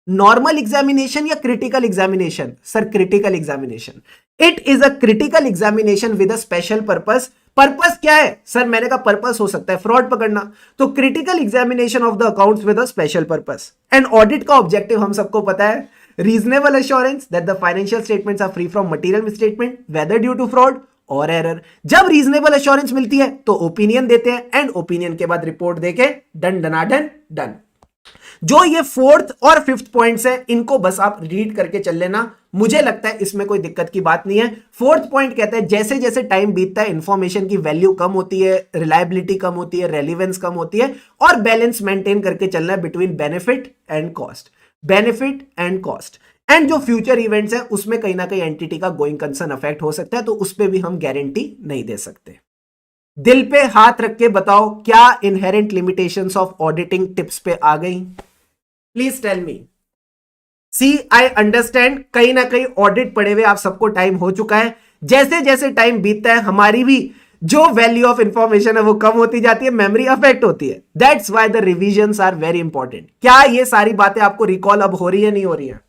नॉर्मल एग्जामिनेशन या critical examination? Sir critical examination. It is a critical examination with a special purpose. Purpose क्या है सर? मैंने कहा पर्पस हो सकता है फ्रॉड पकड़ना, तो critical examination of the accounts with a special purpose. And audit का ऑब्जेक्टिव हम सबको पता है, reasonable assurance that the financial statements are free from material misstatement whether due to fraud और एरर। जब रीजनेबल एश्योरेंस मिलती है तो ओपिनियन देते हैं, एंड ओपिनियन के बाद रिपोर्ट देके डन डनाडन डन। जो ये फोर्थ और फिफ्थ पॉइंट्स है इनको बस आप रीड करके चल लेना, मुझे लगता है इसमें कोई दिक्कत की बात नहीं है। फोर्थ पॉइंट कहता है जैसे जैसे टाइम बीतता है इंफॉर्मेशन की वैल्यू कम होती है, रिलायबिलिटी कम होती है, रेलिवेंस कम होती है, और बैलेंस मेंटेन करके चलना है between benefit and cost, benefit and cost. And जो फ्यूचर इवेंट्स है उसमें कहीं ना कहीं एंटिटी का गोइंग कंसर्न अफेक्ट हो सकता है, तो उस पर भी हम गारंटी नहीं दे सकते। दिल पे हाथ रख के बताओ क्या inherent limitations of auditing tips पे आ गई? Please tell me. See I understand, कहीं ना कहीं ऑडिट पढ़े हुए आप सबको टाइम हो चुका है, जैसे जैसे टाइम बीतता है हमारी भी जो वैल्यू ऑफ इंफॉर्मेशन है वो कम होती जाती है, मेमोरी अफेक्ट होती है। That's why the revisions are very important. क्या ये सारी बातें आपको रिकॉल अब हो रही है, नहीं हो रही है?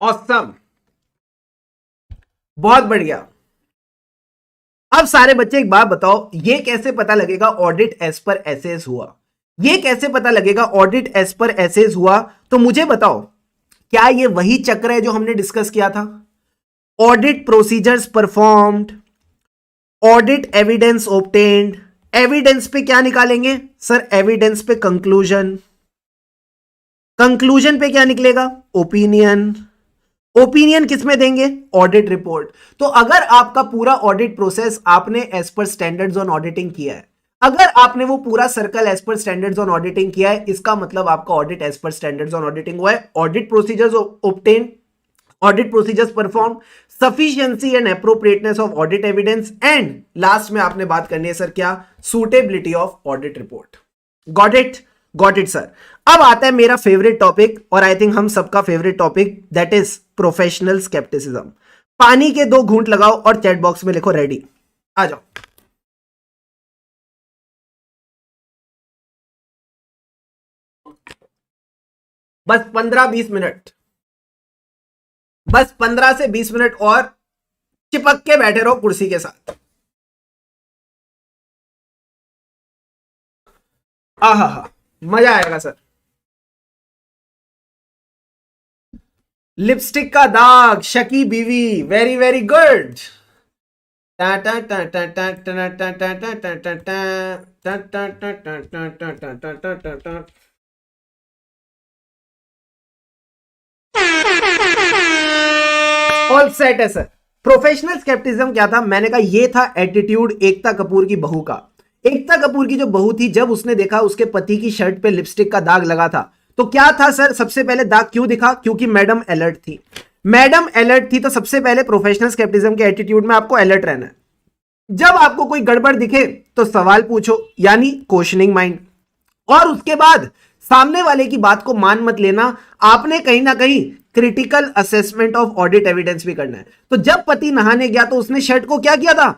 ऑसम, बहुत बढ़िया। अब सारे बच्चे एक बात बताओ, ये कैसे पता लगेगा ऑडिट एज पर एसेस हुआ? ये कैसे पता लगेगा ऑडिट एज पर एसेस हुआ? तो मुझे बताओ, क्या ये वही चक्र है जो हमने डिस्कस किया था? Audit procedures performed, audit evidence obtained. Evidence पे क्या निकालेंगे सर? एविडेंस पे कंक्लूजन, कंक्लूजन पे क्या निकलेगा? ओपिनियन, ओपिनियन किस में देंगे? Audit report. तो अगर आपका पूरा ऑडिट प्रोसेस आपने as per standards on auditing किया है, अगर आपने वो पूरा circle as per standards on auditing किया है, इसका मतलब आपका audit as per standards on auditing हुआ है। Audit procedures obtain, audit procedures perform, sufficiency and appropriateness of audit evidence, and last में आपने बात करनी है सर क्या? Suitability of audit report. Got it? Got it sir. अब आता है मेरा फेवरेट टॉपिक, और आई थिंक हम सबका favourite topic, that is professional scepticism. पानी के 2 घूंट लगाओ और चैट बॉक्स में लिखो रेडी। आ जाओ। बस 15-20 मिनट, बस 15 से 20 मिनट और चिपक के बैठे रहो कुर्सी के साथ। आहा हा, मजा आएगा सर। लिपस्टिक का दाग, शकी बीवी, very very good. All set है सर। प्रोफेशनल स्केप्टिज्म क्या था? मैंने कहा ये था एटीट्यूड एकता कपूर की बहू का। एकता कपूर की जो बहू थी, जब उसने देखा उसके पति की शर्ट पे लिपस्टिक का दाग लगा था, तो क्या था सर? सबसे पहले दाग क्यों दिखा? क्योंकि मैडम अलर्ट थी। मैडम अलर्ट थी, तो सबसे पहले प्रोफेशनल स्केप्टिज्म के एटीट्यूड में आपको अलर्ट रहना है। जब आपको कोई गड़बड़ दिखे तो सवाल पूछो, यानी क्वेश्चनिंग माइंड, और उसके बाद सामने वाले की बात को मान मत लेना। आपने कहीं ना कहीं critical assessment of audit evidence भी करना है। तो जब पति नहाने गया तो उसने शर्ट को क्या किया था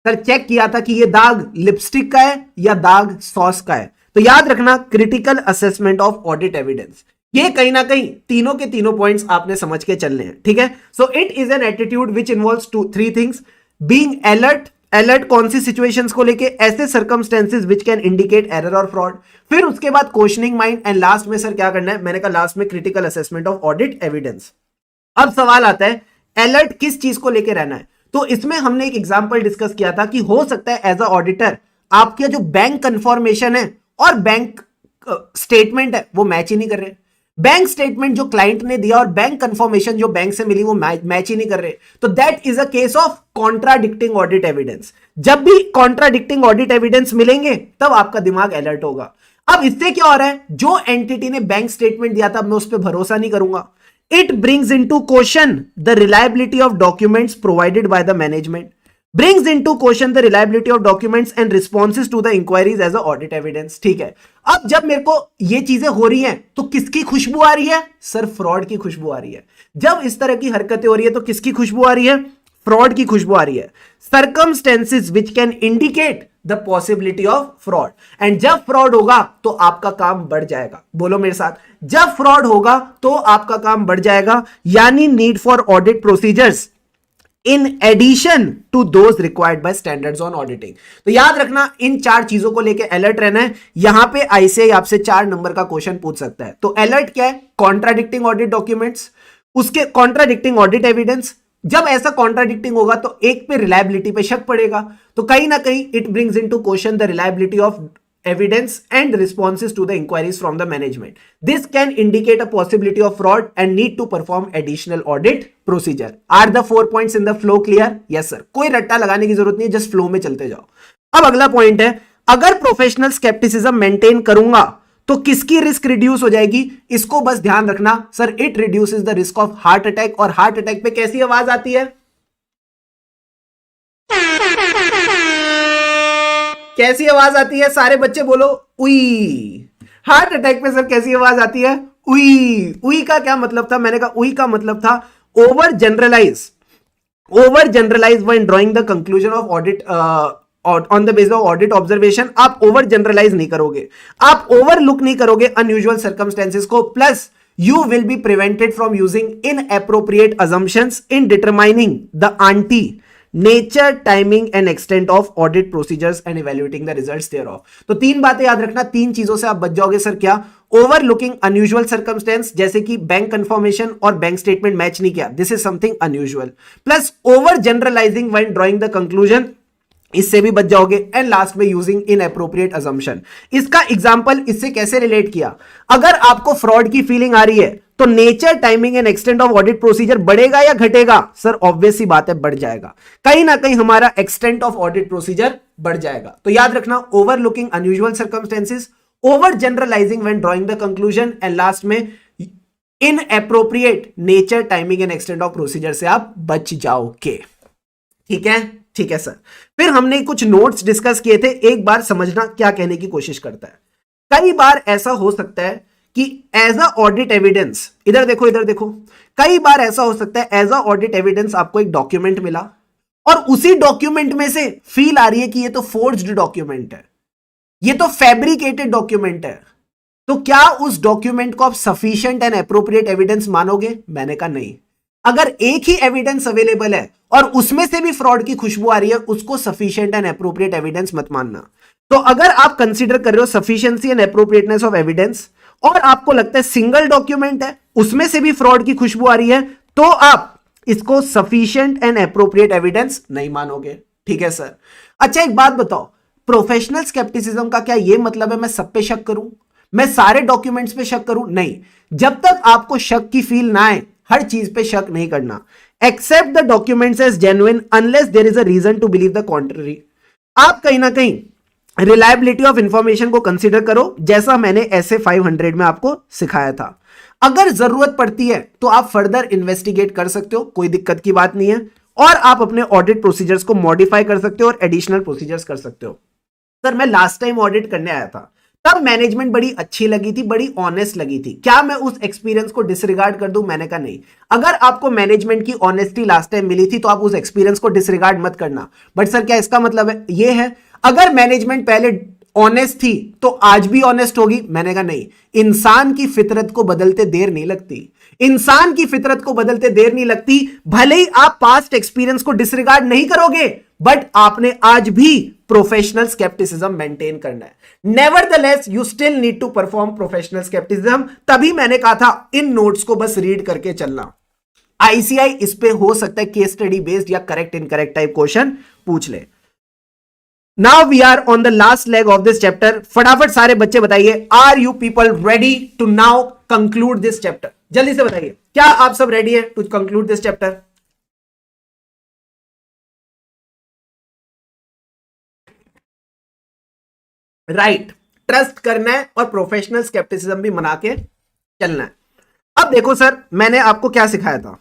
सर? चेक किया था कि ये दाग लिपस्टिक का है या दाग सॉस का है। तो याद रखना, critical assessment of audit evidence, ये कहीं ना कहीं तीनों के तीनों पॉइंट्स आपने समझ के चलने हैं, ठीक है? So it is an attitude which involves 3 things. Being alert, alert कौन सी सिचुएशंस को लेके? ऐसे circumstances which can indicate error और फ्रॉड। फिर उसके बाद क्वेश्चनिंग माइंड, एंड लास्ट में सर क्या करना है? मैंने कहा लास्ट में critical assessment of audit evidence. अब सवाल आता है अलर्ट किस चीज को लेके रहना है? तो इसमें हमने एक एग्जांपल डिस्कस किया था कि हो सकता है एज अ ऑडिटर आपके जो बैंक कंफर्मेशन है और बैंक स्टेटमेंट है वो मैच ही नहीं कर रहे। बैंक स्टेटमेंट जो क्लाइंट ने दिया और बैंक कंफर्मेशन जो बैंक से मिली वो मैच ही नहीं कर रहे। तो that is a case of contradicting audit evidence. जब भी कॉन्ट्राडिक्टिंग ऑडिट एविडेंस मिलेंगे तब आपका दिमाग अलर्ट होगा। अब इससे क्या हो रहा है? जो एंटिटी ने बैंक स्टेटमेंट दिया था मैं उस पर भरोसा नहीं करूंगा। It brings into question the reliability of documents provided by the management. brings into question the reliability of documents and responses to the inquiries as a audit evidence। ठीक है, अब जब मेरे को ये चीजें हो रही हैं तो किसकी खुशबू आ रही है सर? फ्रॉड की खुशबू आ रही है। जब इस तरह की हरकतें हो रही है तो किसकी खुशबू आ रही है? फ्रॉड की खुशबू आ रही है। Circumstances which can indicate the possibility of fraud, and जब फ्रॉड होगा तो आपका काम बढ़ जाएगा। बोलो मेरे साथ, जब फ्रॉड होगा तो आपका काम बढ़ जाएगा, यानी need for audit procedures in addition to those required by standards on auditing. तो याद रखना, इन चार चीजों को लेके अलर्ट रहना है। यहां पे आईसीआई आपसे 4 नंबर का क्वेश्चन पूछ सकता है। तो अलर्ट क्या है? कॉन्ट्राडिक्टिंग ऑडिट डॉक्यूमेंट्स, उसके कॉन्ट्राडिक्टिंग ऑडिट एविडेंस। जब ऐसा कॉन्ट्राडिक्टिंग होगा तो एक पे रिलायबिलिटी पे शक पड़ेगा, तो कहीं ना कहीं it brings into question the reliability of evidence and responses to the inquiries from the management. This can indicate a possibility of fraud and need to perform additional audit procedure. Are the 4 points in the flow clear? Yes sir. कोई रट्टा लगाने की जरूरत नहीं है, जस्ट फ्लो में चलते जाओ। अब अगला पॉइंट है, अगर प्रोफेशनल स्केप्टिसिज्म मेंटेन करूंगा तो किसकी रिस्क रिड्यूस हो जाएगी? इसको बस ध्यान रखना sir, it reduces the risk of heart attack. और हार्ट अटैक पे कैसी आवाज आती है? कैसी आवाज आती है? सारे बच्चे बोलो उई। हार्ट अटैक पे सर कैसी आवाज आती है? उई। उई का क्या मतलब था? मैंने कहा उई का मतलब था over generalise when drawing the conclusion of audit on the base of audit observation. आप ओवर जनरलाइज नहीं करोगे, आप ओवरलुक नहीं करोगे अनयूजुअल सर्कमस्टेंसेस को, plus you will be prevented from using inappropriate assumptions in determining the ante nature, timing and extent of audit procedures and evaluating the results thereof। तो 3 बातें याद रखना, 3 चीजों से आप बच जाओगे सर। क्या? ओवरलुकिंग अनयूजुअल सर्कमस्टेंस, जैसे कि बैंक कंफर्मेशन और बैंक स्टेटमेंट मैच नहीं किया, this is something unusual, plus over generalising when drawing the conclusion, इससे भी बच जाओगे, एंड लास्ट में यूजिंग इनएप्रोप्रिएट अजम्पशन। इसका एग्जांपल इससे कैसे रिलेट किया? अगर आपको फ्रॉड की फीलिंग आ रही है तो nature, timing and extent of audit procedure बढ़ेगा या घटेगा? सर ऑब्वियस सी बात है, बढ़ जाएगा। कहीं ना कहीं हमारा एक्सटेंट ऑफ ऑडिट प्रोसीजर बढ़ जाएगा। तो याद रखना, overlooking unusual circumstances, over generalising when drawing the conclusion, and last में inappropriate nature, timing and extent of procedure से आप बच जाओगे। ठीक है, ठीक है सर। फिर हमने कुछ नोट्स डिस्कस किए थे, एक बार समझना क्या कहने की कोशिश करता है। कई बार ऐसा हो सकता है कि एज अ ऑडिट एविडेंस, इधर देखो इधर देखो, कई बार ऐसा हो सकता है एज अ ऑडिट एविडेंस आपको एक डॉक्यूमेंट मिला और उसी डॉक्यूमेंट में से फील आ रही है कि ये तो फोर्ज्ड डॉक्यूमेंट है, ये तो फैब्रिकेटेड डॉक्यूमेंट है। तो क्या उस डॉक्यूमेंट को आप सफिशिएंट एंड एप्रोप्रिएट एविडेंस मानोगे? मैंने कहा नहीं। अगर एक ही एविडेंस अवेलेबल है और उसमें से भी फ्रॉड की खुशबू आ रही है, उसको सफिशिएंट एंड एप्रोप्रिएट एविडेंस मत मानना। तो अगर आप कंसीडर कर रहे हो sufficiency and appropriateness of evidence और आपको लगता है सिंगल डॉक्यूमेंट है, उसमें से भी फ्रॉड की खुशबू आ रही है, तो आप इसको सफिशिएंट एंड एप्रोप्रिएट एविडेंस नहीं मानोगे। ठीक है सर। अच्छा एक बात बताओ, प्रोफेशनल स्केप्टिसिज्म का क्या यह मतलब है मैं सब पे शक करूं, मैं सारे डॉक्यूमेंट्स पे शक करूं? नहीं। जब तक आपको शक की फील ना आए, हर चीज पे शक नहीं करना। Accept the documents as genuine unless there is a reason to believe the contrary. आप कहीं ना कहीं रिलायबिलिटी ऑफ इंफॉर्मेशन को कंसीडर करो, जैसा मैंने ऐसे 500 में आपको सिखाया था। अगर जरूरत पड़ती है तो आप फर्दर इन्वेस्टिगेट कर सकते हो, कोई दिक्कत की बात नहीं है, और आप अपने ऑडिट प्रोसीजर्स को मॉडिफाई कर सकते हो और एडिशनल प्रोसीजर्स कर सकते हो। सर मैं लास्ट टाइम ऑडिट करने आया था, तब मैनेजमेंट बड़ी अच्छी लगी थी, बड़ी ऑनेस्ट लगी थी, क्या मैं उस एक्सपीरियंस को डिसरिगार्ड कर दूं? मैंने कहा नहीं। अगर आपको मैनेजमेंट की ऑनेस्टी लास्ट टाइम मिली थी तो आप उस एक्सपीरियंस को डिसरिगार्ड मत करना। बट सर क्या इसका मतलब है ये है अगर मैनेजमेंट पहले ऑनेस्ट थी तो आज भी ऑनेस्ट होगी? मैंने कहा नहीं। इंसान की फितरत को बदलते देर नहीं लगती, इंसान की फितरत को बदलते देर नहीं लगती। भले ही आप पास्ट एक्सपीरियंस को डिसरिगार्ड नहीं करोगे, बट आपने आज भी प्रोफेशनल स्केप्टिसिज्म मेंटेन करना है। Nevertheless you still need to perform professional scepticism. तभी मैंने कहा था इन नोट्स को बस रीड करके चलना। आईसीआई इस पे हो सकता है केस स्टडी बेस्ड या करेक्ट इनकरेक्ट टाइप क्वेश्चन पूछ ले। Now we are on the last leg of this chapter. फटाफट सारे बच्चे बताइए, are you people ready to now conclude this chapter? जल्दी से बताइए, क्या आप सब रेडी है to conclude this chapter? Right, trust करना है और प्रोफेशनल स्केप्टिसिज्म भी मना के चलना है। अब देखो सर, मैंने आपको क्या सिखाया था?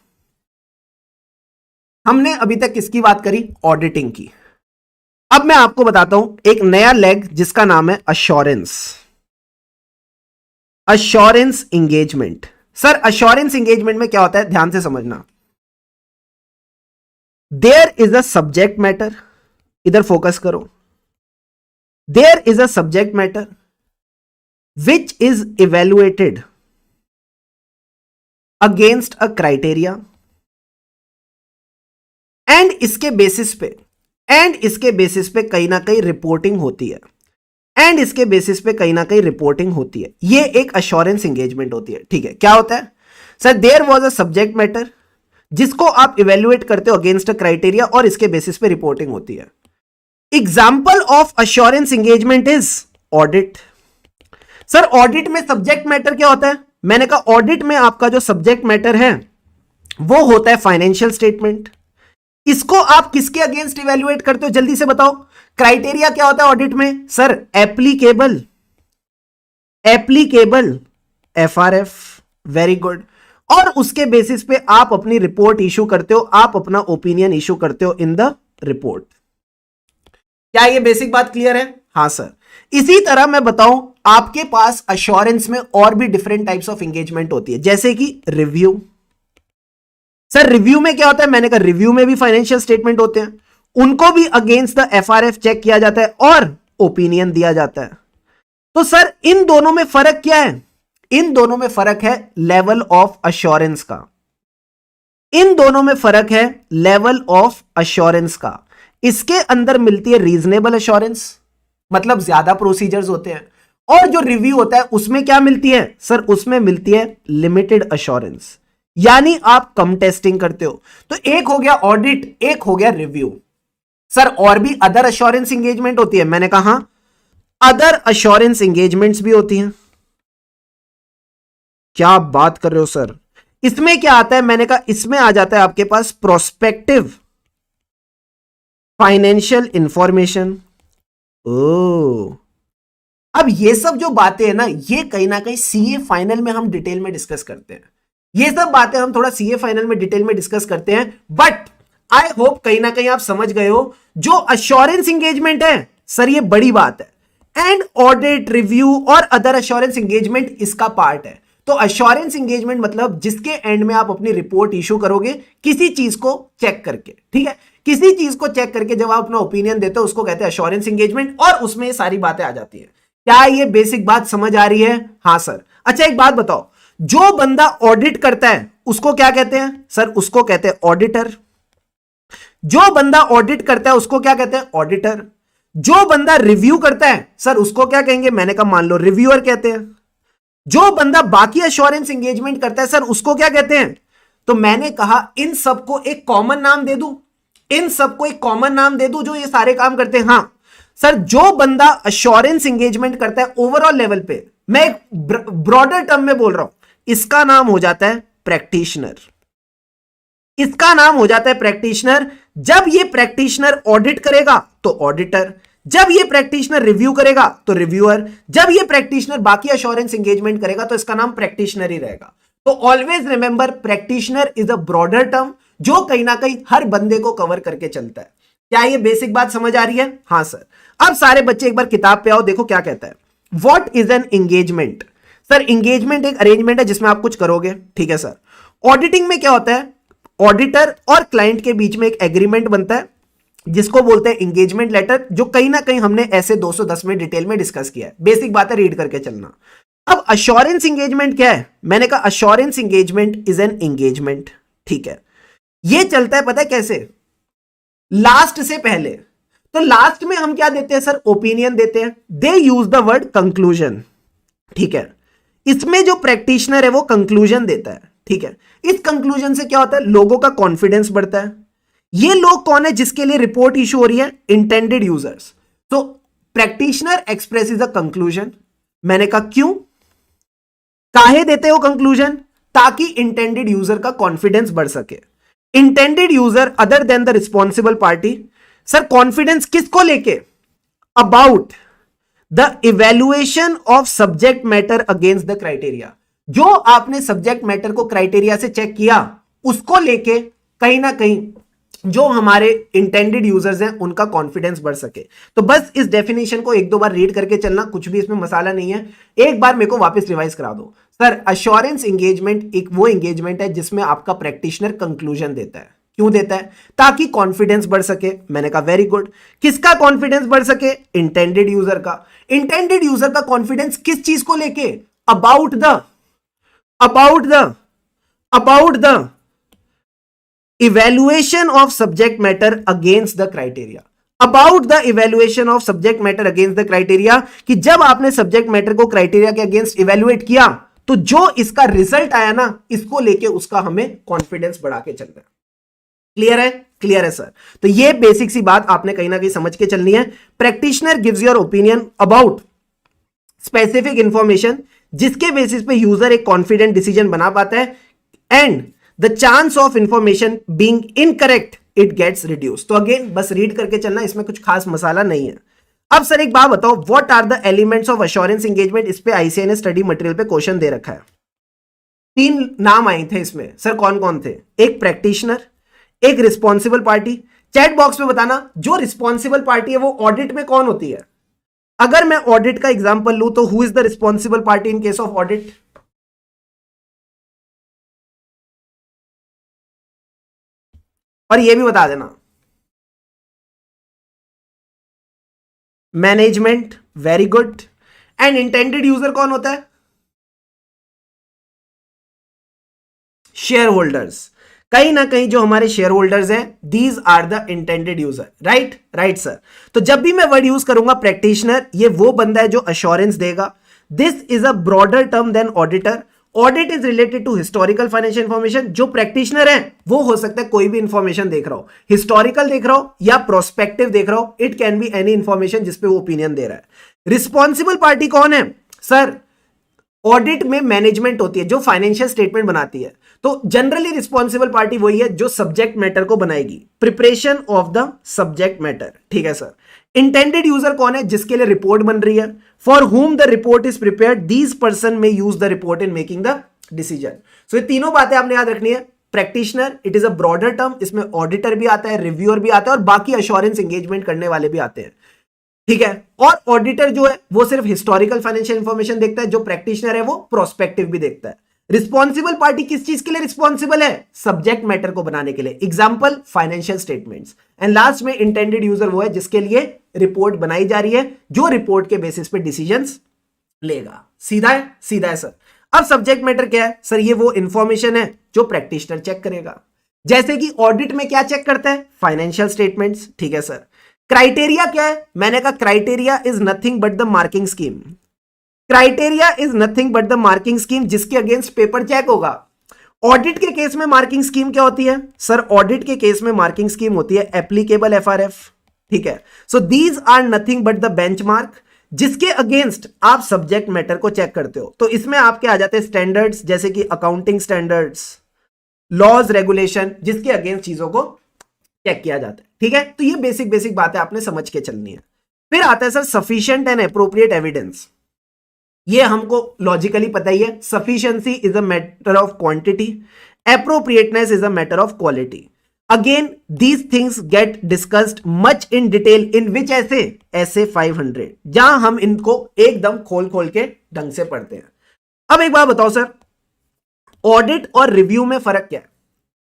हमने अभी तक किसकी बात करी? ऑडिटिंग की। अब मैं आपको बताता हूं एक नया लेग जिसका नाम है assurance. Assurance engagement. Sir assurance engagement में क्या होता है, ध्यान से समझना। There is a subject matter, इधर फोकस करो। There is a subject matter which is evaluated against a criteria and इसके बेसिस पे कहीं ना कहीं रिपोर्टिंग होती है। ये एक अश्योरेंस एंगेजमेंट होती है। ठीक है, क्या होता है sir? There was a subject matter जिसको आप इवेल्युएट करते हो अगेंस्ट अ क्राइटेरिया और इसके बेसिस पे रिपोर्टिंग होती है। Example of assurance engagement is audit. Sir audit में सब्जेक्ट मैटर क्या होता है? मैंने कहा ऑडिट में आपका जो सब्जेक्ट मैटर है वो होता है फाइनेंशियल स्टेटमेंट। इसको आप किसके अगेंस्ट इवेल्युएट करते हो, जल्दी से बताओ। क्राइटेरिया क्या होता है ऑडिट में? Sir applicable FRF, very good. और उसके बेसिस पे आप अपनी रिपोर्ट इशू करते हो, आप अपना ओपिनियन इशू करते हो इन द रिपोर्ट। क्या ये बेसिक बात क्लियर है? हां सर। इसी तरह मैं बताऊं, आपके पास अश्योरेंस में और भी डिफरेंट टाइप्स ऑफ एंगेजमेंट होती है, जैसे कि रिव्यू। सर रिव्यू में क्या होता है? मैंने कहा रिव्यू में भी फाइनेंशियल स्टेटमेंट होते हैं, उनको भी अगेंस्ट द एफआरएफ चेक किया जाता है और ओपिनियन दिया जाता है। तो सर इन दोनों में फर्क क्या है? इन दोनों में फर्क है लेवल ऑफ अश्योरेंस का। इसके अंदर मिलती है रीजनेबल अश्योरेंस, मतलब ज्यादा प्रोसीजर्स होते हैं, और जो रिव्यू होता है उसमें क्या मिलती है? सर उसमें मिलती है लिमिटेड अश्योरेंस, यानी आप कम टेस्टिंग करते हो। तो एक हो गया ऑडिट, एक हो गया रिव्यू। सर और भी अदर अश्योरेंस एंगेजमेंट होती है? मैंने कहा अदर अश्योरेंस एंगेजमेंट्स भी होती हैं। क्या बात कर रहे हो सर? इसमें क्या आता है? मैंने कहा इसमें आ जाता है आपके पास प्रोस्पेक्टिव फाइनेंशियल इंफॉर्मेशन। ओ, अब ये सब जो बातें हैं ना, ये कहीं ना कहीं सीए फाइनल में हम डिटेल में डिस्कस करते हैं। ये सब बातें हम थोड़ा सीए फाइनल में डिटेल में डिस्कस करते हैं, बट आई होप कहीं ना कहीं आप समझ गए हो जो अश्योरेंस एंगेजमेंट है सर, ये बड़ी बात है। एंड ऑडिट, रिव्यू और अदर अश्योरेंस एंगेजमेंट इसका पार्ट है। तो अश्योरेंस एंगेजमेंट मतलब जिसके एंड में आप अपनी रिपोर्ट इशू करोगे किसी चीज को चेक करके। ठीक है, किसी चीज को चेक करके जब आप अपना ओपिनियन देते हो उसको कहते हैं अश्योरेंस एंगेजमेंट, और उसमें ये सारी बातें आ जाती है। क्या ये बेसिक बात समझ आ रही है? हाँ सर। अच्छा एक बात बताओ, जो बंदा ऑडिट करता है उसको क्या कहते हैं? सर उसको कहते हैं ऑडिटर। जो बंदा ऑडिट करता है उसको क्या कहते हैं? ऑडिटर। जो बंदा रिव्यू करता है सर उसको क्या कहेंगे? मैंने कहा मान लो रिव्यूअर कहते हैं। जो बंदा बाकी अश्योरेंस एंगेजमेंट करता है सर उसको क्या कहते हैं? तो मैंने कहा इन सबको एक कॉमन नाम दे दूं, जो ये सारे काम करते हैं। हां सर, जो बंदा अश्योरेंस एंगेजमेंट करता है ओवरऑल लेवल पे, मैं एक ब्रॉडर टर्म में बोल रहा हूं, इसका नाम हो जाता है प्रैक्टिशनर। जब ये प्रैक्टिशनर ऑडिट करेगा तो ऑडिटर, जब ये प्रैक्टिशनर रिव्यू करेगा तो रिव्यूअर, जब ये प्रैक्टिशनर बाकी अश्योरेंस एंगेजमेंट करेगा तो इसका नाम प्रैक्टिशनर ही रहेगा। तो always remember, practitioner is a broader term जो कहीं ना कहीं हर बंदे को कवर करके चलता है। क्या ये बेसिक बात समझ आ रही है? हां सर। अब सारे बच्चे एक बार किताब पे आओ, देखो क्या कहता है। What is an engagement? Sir engagement एक अरेंजमेंट है जिसमें आप कुछ करोगे। ठीक है सर। ऑडिटिंग में क्या होता है? ऑडिटर और क्लाइंट के बीच में एक एग्रीमेंट बनता है जिसको बोलते हैं एंगेजमेंट लेटर, जो कहीं ना कहीं हमने ऐसे 210 में डिटेल में डिस्कस किया है। बेसिक बात है, रीड करके चलना। अब अश्योरेंस एंगेजमेंट क्या है? मैंने कहा assurance engagement is an engagement. ठीक है, ये चलता है पता है कैसे? लास्ट से पहले। तो लास्ट में हम क्या देते हैं सर? ओपिनियन देते हैं। दे यूज द वर्ड कंक्लूजन। ठीक है, इसमें जो प्रैक्टिशनर है वो कंक्लूजन देता है। ठीक है, इस कंक्लूजन से क्या होता है? लोगों का कॉन्फिडेंस बढ़ता है। ये लोग कौन है जिसके लिए रिपोर्ट इशू हो रही है? Intended users. तो प्रैक्टिशनर एक्सप्रेसेस अ कंक्लूजन। मैंने कहा क्यों, काहे देते हो कंक्लूजन? ताकि इंटेंडेड यूजर का कॉन्फिडेंस बढ़ सके। Intended user other than the responsible party. Sir confidence किसको लेके? About the evaluation of subject matter against the criteria. जो आपने सब्जेक्ट मैटर को क्राइटेरिया से चेक किया उसको लेके कहीं ना कहीं जो हमारे इंटेंडेड यूजर्स हैं उनका कॉन्फिडेंस बढ़ सके। तो बस इस डेफिनेशन को एक दो बार रीड करके चलना, कुछ भी इसमें मसाला नहीं है। एक बार मेरे को वापस रिवाइज करा दो सर। अश्योरेंस एंगेजमेंट एक वो एंगेजमेंट है जिसमें आपका प्रैक्टिशनर कंक्लूजन देता है। क्यों देता है? ताकि कॉन्फिडेंस बढ़ सके। मैंने कहा वेरी गुड। किसका कॉन्फिडेंस बढ़ सके? इंटेंडेड यूजर का। इंटेंडेड यूजर का कॉन्फिडेंस किस चीज को लेके? About the evaluation of subject matter against the criteria। about the evaluation of subject matter against the criteria, कि जब आपने सब्जेक्ट मैटर को क्राइटेरिया के अगेंस्ट इवेल्युएट किया तो जो इसका रिजल्ट आया ना, इसको लेके उसका हमें कॉन्फिडेंस बढ़ा के चलना है। क्लियर है? क्लियर है सर। तो ये बेसिक सी बात आपने कहीं ना कहीं समझ के चलनी है। Practitioner gives your opinion about specific information, जिसके बेसिस पे यूजर एक कॉन्फिडेंट डिसीजन बना पाता है, and the chance of information being incorrect it gets reduce. तो अगेन बस रीड करके चलना, इसमें कुछ खास मसाला नहीं है। अब सर एक बात बताओ, what are the elements of assurance engagement? इस पे आईसीआई ने स्टडी मटेरियल पे क्वेश्चन दे रखा है। 3 नाम आए थे इसमें सर, कौन कौन थे? एक प्रैक्टिशनर, एक रिस्पॉन्सिबल पार्टी। चैट बॉक्स में बताना जो रिस्पॉन्सिबल पार्टी है वो ऑडिट में कौन होती है। अगर मैं ऑडिट का एग्जांपल लूं तो who is the responsible party in case of audit? और ये भी बता देना, management. Very good. And intended user कौन होता है? Shareholders. कहीं ना कहीं जो हमारे शेयर होल्डर्स हैं, these are the intended user. Right? Right sir. तो जब भी मैं वर्ड यूज करूंगा प्रैक्टिशनर, ये वो बंदा है जो अश्योरेंस देगा। This is a broader term than auditor. Audit is related to historical financial information. जो प्रैक्टिशनर है वो हो सकता है कोई भी इंफॉर्मेशन देख रहा हो, हिस्टोरिकल देख रहा हो या प्रोस्पेक्टिव देख रहा हो, it can be any information जिसपे वो ओपिनियन दे रहा है। रिस्पॉन्सिबल पार्टी कौन है सर? ऑडिट में मैनेजमेंट होती है जो फाइनेंशियल स्टेटमेंट बनाती है। तो जनरली रिस्पॉन्सिबल पार्टी वही है जो सब्जेक्ट मैटर को बनाएगी, preparation of the subject matter. ठीक है सर। इंटेंडेड यूजर कौन है? जिसके लिए रिपोर्ट बन रही है। For whom the report is prepared, these person may use the report in making the decision. So ये तीनों बातें आपने याद रखनी है। Practitioner, it is a broader term, इसमें ऑडिटर भी आता है, रिव्यूअर भी आता है और बाकी अश्योरेंस एंगेजमेंट करने वाले भी आते हैं। ठीक है। और ऑडिटर जो है वो सिर्फ हिस्टोरिकल फाइनेंशियल इंफॉर्मेशन देखता है, जो प्रैक्टिशनर है वो प्रोस्पेक्टिव भी देखता है। रिस्पॉन्सिबल पार्टी किस चीज के लिए रिस्पॉन्सिबल है? सब्जेक्ट मैटर को बनाने के लिए। Example financial statements. And last में इंटेंडेड यूजर वो है जिसके लिए रिपोर्ट बनाई जा रही है, जो रिपोर्ट के बेसिस पे डिसीजंस लेगा। सीधा है? सीधा है सर। अब सब्जेक्ट मैटर क्या है सर? ये वो इंफॉर्मेशन है जो प्रैक्टिशनर चेक करेगा। जैसे कि ऑडिट में क्या चेक करता है? Financial statements. ठीक है सर। क्राइटेरिया क्या है? मैंने कहा criteria is nothing but the marking scheme. Criteria is nothing but the marking scheme जिसके अगेंस्ट पेपर चेक होगा। ऑडिट के केस में मार्किंग स्कीम क्या होती है सर? ऑडिट के केस में मार्किंग स्कीम होती है एप्लीकेबल एफआरएफ। ठीक है। So these are nothing but the benchmark जिसके अगेंस्ट आप सब्जेक्ट मैटर को चेक करते हो। तो इसमें आपके आ जाते हैं स्टैंडर्ड्स, जैसे कि अकाउंटिंग स्टैंडर्ड्स, लॉज, रेगुलेशन, जिसके अगेंस्ट चीजों को चेक किया जाता है। ठीक है। तो ये बेसिक बेसिक बातें आपने समझ के चलनी है। फिर आता है sir sufficient and appropriate evidence. ये हमको लॉजिकली पता ही है। Sufficiency is a matter of quantity, appropriateness is a matter of quality. Again these things get discussed much in detail in which ऐसे 500, जहां हम इनको एकदम खोल खोल के ढंग से पढ़ते हैं। अब एक बात बताओ सर, ऑडिट और रिव्यू में फर्क क्या है?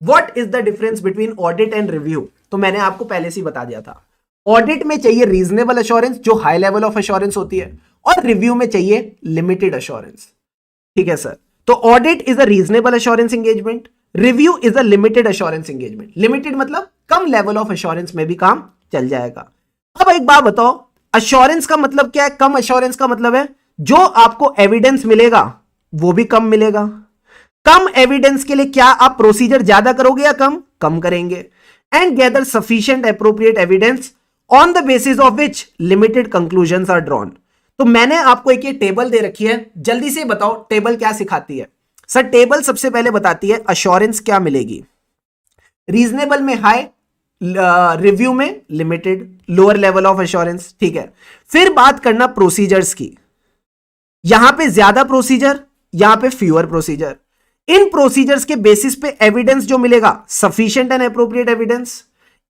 What is the difference between audit and review? तो मैंने आपको पहले से ही बता दिया था। ऑडिट में चाहिए रीजनेबल अश्योरेंस, जो हाई लेवल ऑफ अश्योरेंस होती है, और रिव्यू में चाहिए लिमिटेड अश्योरेंस। ठीक है सर। तो audit is a reasonable assurance engagement, review is a limited assurance engagement. Limited मतलब कम लेवल ऑफ अश्योरेंस में भी काम चल जाएगा। अब एक बात बताओ, अश्योरेंस का मतलब क्या है? कम अश्योरेंस का मतलब है जो आपको एविडेंस मिलेगा वो भी कम मिलेगा। कम एविडेंस के लिए क्या आप प्रोसीजर ज्यादा करोगे या कम? कम करेंगे। And gather sufficient appropriate evidence on the basis of which limited conclusions are drawn. तो मैंने आपको एक ये टेबल दे रखी है, जल्दी से बताओ टेबल क्या सिखाती है सर? टेबल सबसे पहले बताती है अश्योरेंस क्या मिलेगी। रीजनेबल में हाई, रिव्यू में limited, lower level of assurance. ठीक है। फिर बात करना प्रोसीजर्स की। यहां पे ज्यादा प्रोसीजर, यहां पे फ्यूअर प्रोसीजर। इन प्रोसीजर्स के बेसिस पे एविडेंस जो मिलेगा, sufficient and appropriate evidence.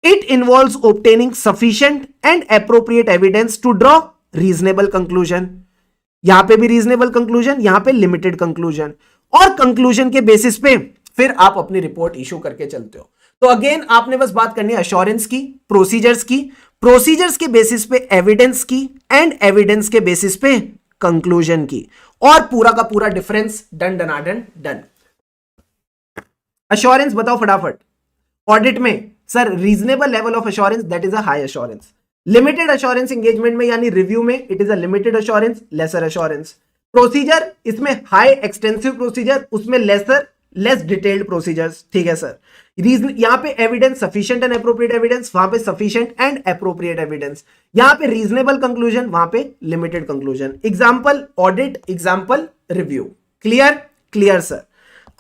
It involves obtaining sufficient and appropriate evidence to draw reasonable conclusion. यहां पे भी रीजनेबल कंक्लूजन, यहां पे लिमिटेड कंक्लूजन, और कंक्लूजन के बेसिस पे फिर आप अपनी रिपोर्ट इशू करके चलते हो। तो अगेन आपने बस बात करनी है अश्योरेंस की, प्रोसीजर्स की, प्रोसीजर्स के बेसिस पे एविडेंस की, एंड एविडेंस के बेसिस पे कंक्लूजन की, और पूरा का पूरा डिफरेंस डन डनाडन डन। अश्योरेंस बताओ फटाफट। ऑडिट में sir reasonable level of assurance that is a high assurance. Limited assurance engagement में यानी रिव्यू में it is a limited assurance, lesser assurance. Procedure इसमें हाई एक्सटेंसिव प्रोसीजर, उसमें लेसर लेस डिटेल्ड प्रोसीजर्स, ठीक है सर। रीजन यहां पे evidence sufficient and appropriate evidence, वहां पे सफिशिएंट एंड एप्रोप्रिएट एविडेंस, यहां पे रीजनेबल कंक्लूजन, वहां पे limited conclusion. Example audit, example review. Clear? Clear sir.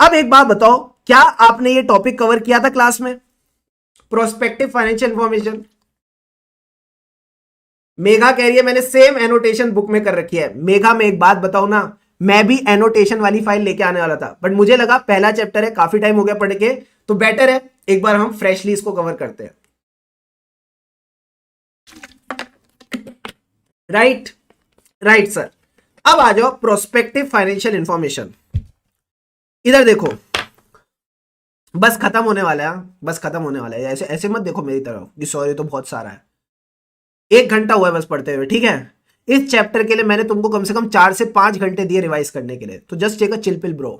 अब एक बात बताओ, क्या आपने ये टॉपिक कवर किया था क्लास में, प्रोस्पेक्टिव फाइनेंशियल इंफॉर्मेशन? मेघा कह रही है मैंने सेम एनोटेशन बुक में कर रखी है। मेघा मैं एक बात बताऊं ना, मैं भी एनोटेशन वाली फाइल लेके आने वाला था, बट मुझे लगा पहला चैप्टर है, काफी टाइम हो गया पढ़ के, तो बेटर है एक बार हम फ्रेशली इसको कवर करते हैं। Right right sir. अब आ जाओ प्रोस्पेक्टिव फाइनेंशियल इंफॉर्मेशन। इधर देखो, बस खत्म होने वाला है, बस खत्म होने वाला है। ऐसे ऐसे मत देखो मेरी तरफ कि सॉरी तो बहुत सारा है, 1 घंटा हुआ है बस पढ़ते हुए, ठीक है। इस चैप्टर के लिए मैंने तुमको कम से कम 4 से 5 घंटे दिए रिवाइज करने के लिए, तो just take a chill pill bro.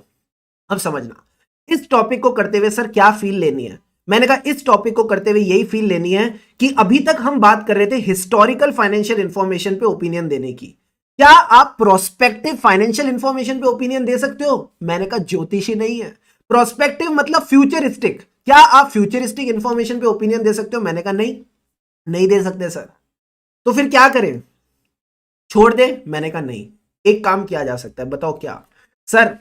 अब समझना, इस टॉपिक को करते हुए सर क्या फील लेनी है। मैंने कहा इस टॉपिक को करते हुए यही फील लेनी है कि अभी तक हम बात कर रहे थे हिस्टोरिकल फाइनेंशियल इंफॉर्मेशन पे ओपिनियन देने की, क्या आप प्रोस्पेक्टिव फाइनेंशियल इंफॉर्मेशन पे ओपिनियन दे सकते हो? मैंने कहा ज्योतिषी नहीं है। प्रोस्पेक्टिव मतलब फ्यूचरिस्टिक, क्या आप फ्यूचरिस्टिक इंफॉर्मेशन पे ओपिनियन दे सकते हो? मैंने कहा नहीं, नहीं दे सकते सर। तो फिर क्या करें, छोड़ दे? मैंने कहा नहीं, एक काम किया जा सकता है। बताओ क्या? सर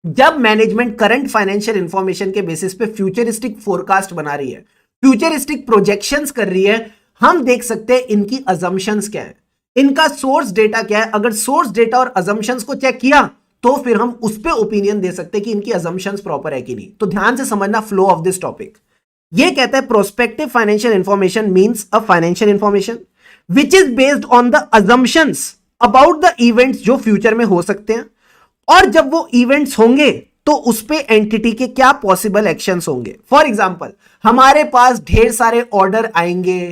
जब मैनेजमेंट करंट फाइनेंशियल इंफॉर्मेशन के बेसिस पे फ्यूचरिस्टिक फोरकास्ट बना रही है, फ्यूचरिस्टिक प्रोजेक्शंस कर रही है, हम देख सकते हैं इनकी अजम्पशंस क्या है, इनका सोर्स डेटा क्या है। अगर सोर्स डेटा और अजम्पशंस को चेक किया तो फिर हम उस पे ओपिनियन दे सकते हैं कि इनकी अजम्पशंस प्रॉपर है कि नहीं। तो ध्यान से समझना फ्लो ऑफ दिस टॉपिक। ये कहता है prospective financial information means a financial information which is based on the assumptions about the events जो फ्यूचर में हो सकते हैं, और जब वो इवेंट्स होंगे तो उस पे एंटिटी के क्या पॉसिबल एक्शंस होंगे। फॉर एग्जांपल हमारे पास ढेर सारे ऑर्डर आएंगे,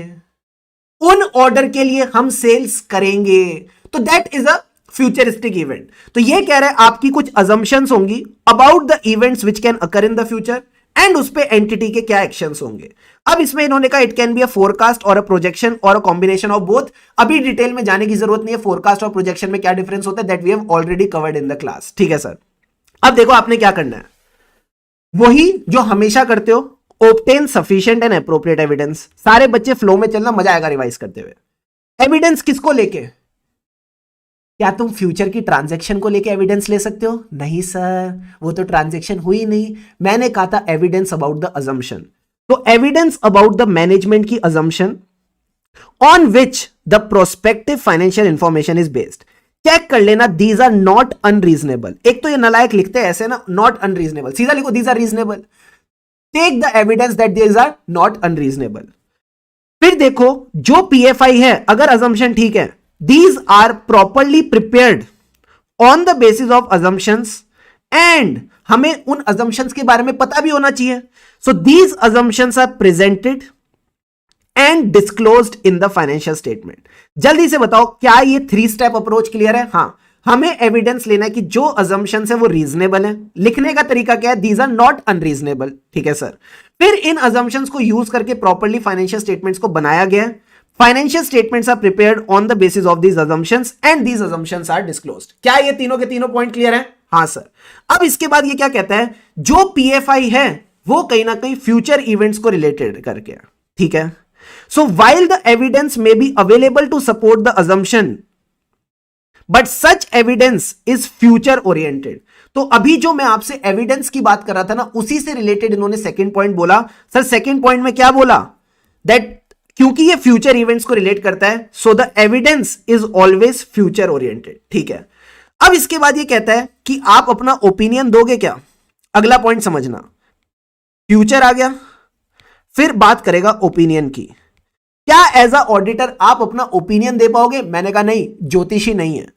उन ऑर्डर के लिए हम सेल्स करेंगे, तो that is a futuristic event. तो ये कह रहा है आपकी कुछ अजम्पशंस होंगी about the events which can occur in the future, and उस पे एंटिटी के क्या एक्शंस होंगे। अब इसमें इन्होंने कहा it can be a forecast और अ प्रोजेक्शन और अ कॉम्बिनेशन ऑफ बोथ। अभी डिटेल में जाने की जरूरत नहीं है, फोरकास्ट और प्रोजेक्शन में क्या डिफरेंस होता है, that we have already covered in the class, ठीक है सर। अब देखो आपने क्या करना है, वही जो हमेशा करते हो, obtain sufficient and appropriate evidence. सारे बच्चे फ्लो में चलना, मजा आएगा रिवाइज करते हुए। एविडेंस किसको लेके? क्या तुम फ्यूचर की ट्रांजैक्शन को लेके एविडेंस ले सकते हो? नहीं सर, वो तो ट्रांजैक्शन हुई नहीं। मैंने कहा था एविडेंस अबाउट द अजम्पशन। तो एविडेंस अबाउट द मैनेजमेंट की assumption on which the prospective financial information is based. Check कर लेना, दीज आर नॉट अनरीजनेबल। एक तो ये नालायक लिखते हैं ऐसे ना, नॉट अनरीजनेबल, सीधा लिखो these are reasonable. Take the evidence that these are not unreasonable. फिर देखो जो पीएफआई है, अगर अजम्पशन ठीक है, these are properly prepared on the basis of assumptions and हमें उन assumptions के बारे में पता भी होना चाहिए। So these assumptions are presented and disclosed in the financial statement। जल्दी से बताओ क्या ये 3 स्टेप अप्रोच क्लियर है? हाँ, हमें एविडेंस लेना है कि जो assumptions है वो रीजनेबल है। लिखने का तरीका क्या है? these are not unreasonable, ठीक है सर। फिर इन assumptions को यूज करके प्रॉपरली फाइनेंशियल स्टेटमेंट्स को बनाया गया है। Financial statements are prepared on the basis of these assumptions and these assumptions are disclosed। क्या ये तीनों के तीनों पॉइंट क्लियर है? हाँ सर। अब इसके बाद ये क्या कहता है, जो पीएफआई है वो कहीं ना कहीं फ्यूचर इवेंट्स को रिलेटेड करके, ठीक है। सो while the evidence may be available to support the assumption but such evidence is future oriented। तो अभी जो मैं आपसे एविडेंस की बात कर रहा था ना, उसी से रिलेटेड इन्होंने सेकेंड पॉइंट बोला। सर सेकेंड पॉइंट में क्या बोला? दैट क्योंकि ये फ्यूचर इवेंट्स को रिलेट करता है, so the evidence is always future oriented, ठीक है। अब इसके बाद ये कहता है कि आप अपना ओपिनियन दोगे क्या? अगला पॉइंट समझना, फ्यूचर आ गया, फिर बात करेगा ओपिनियन की। क्या एज अ ऑडिटर आप अपना ओपिनियन दे पाओगे? मैंने कहा नहीं, ज्योतिषी नहीं है।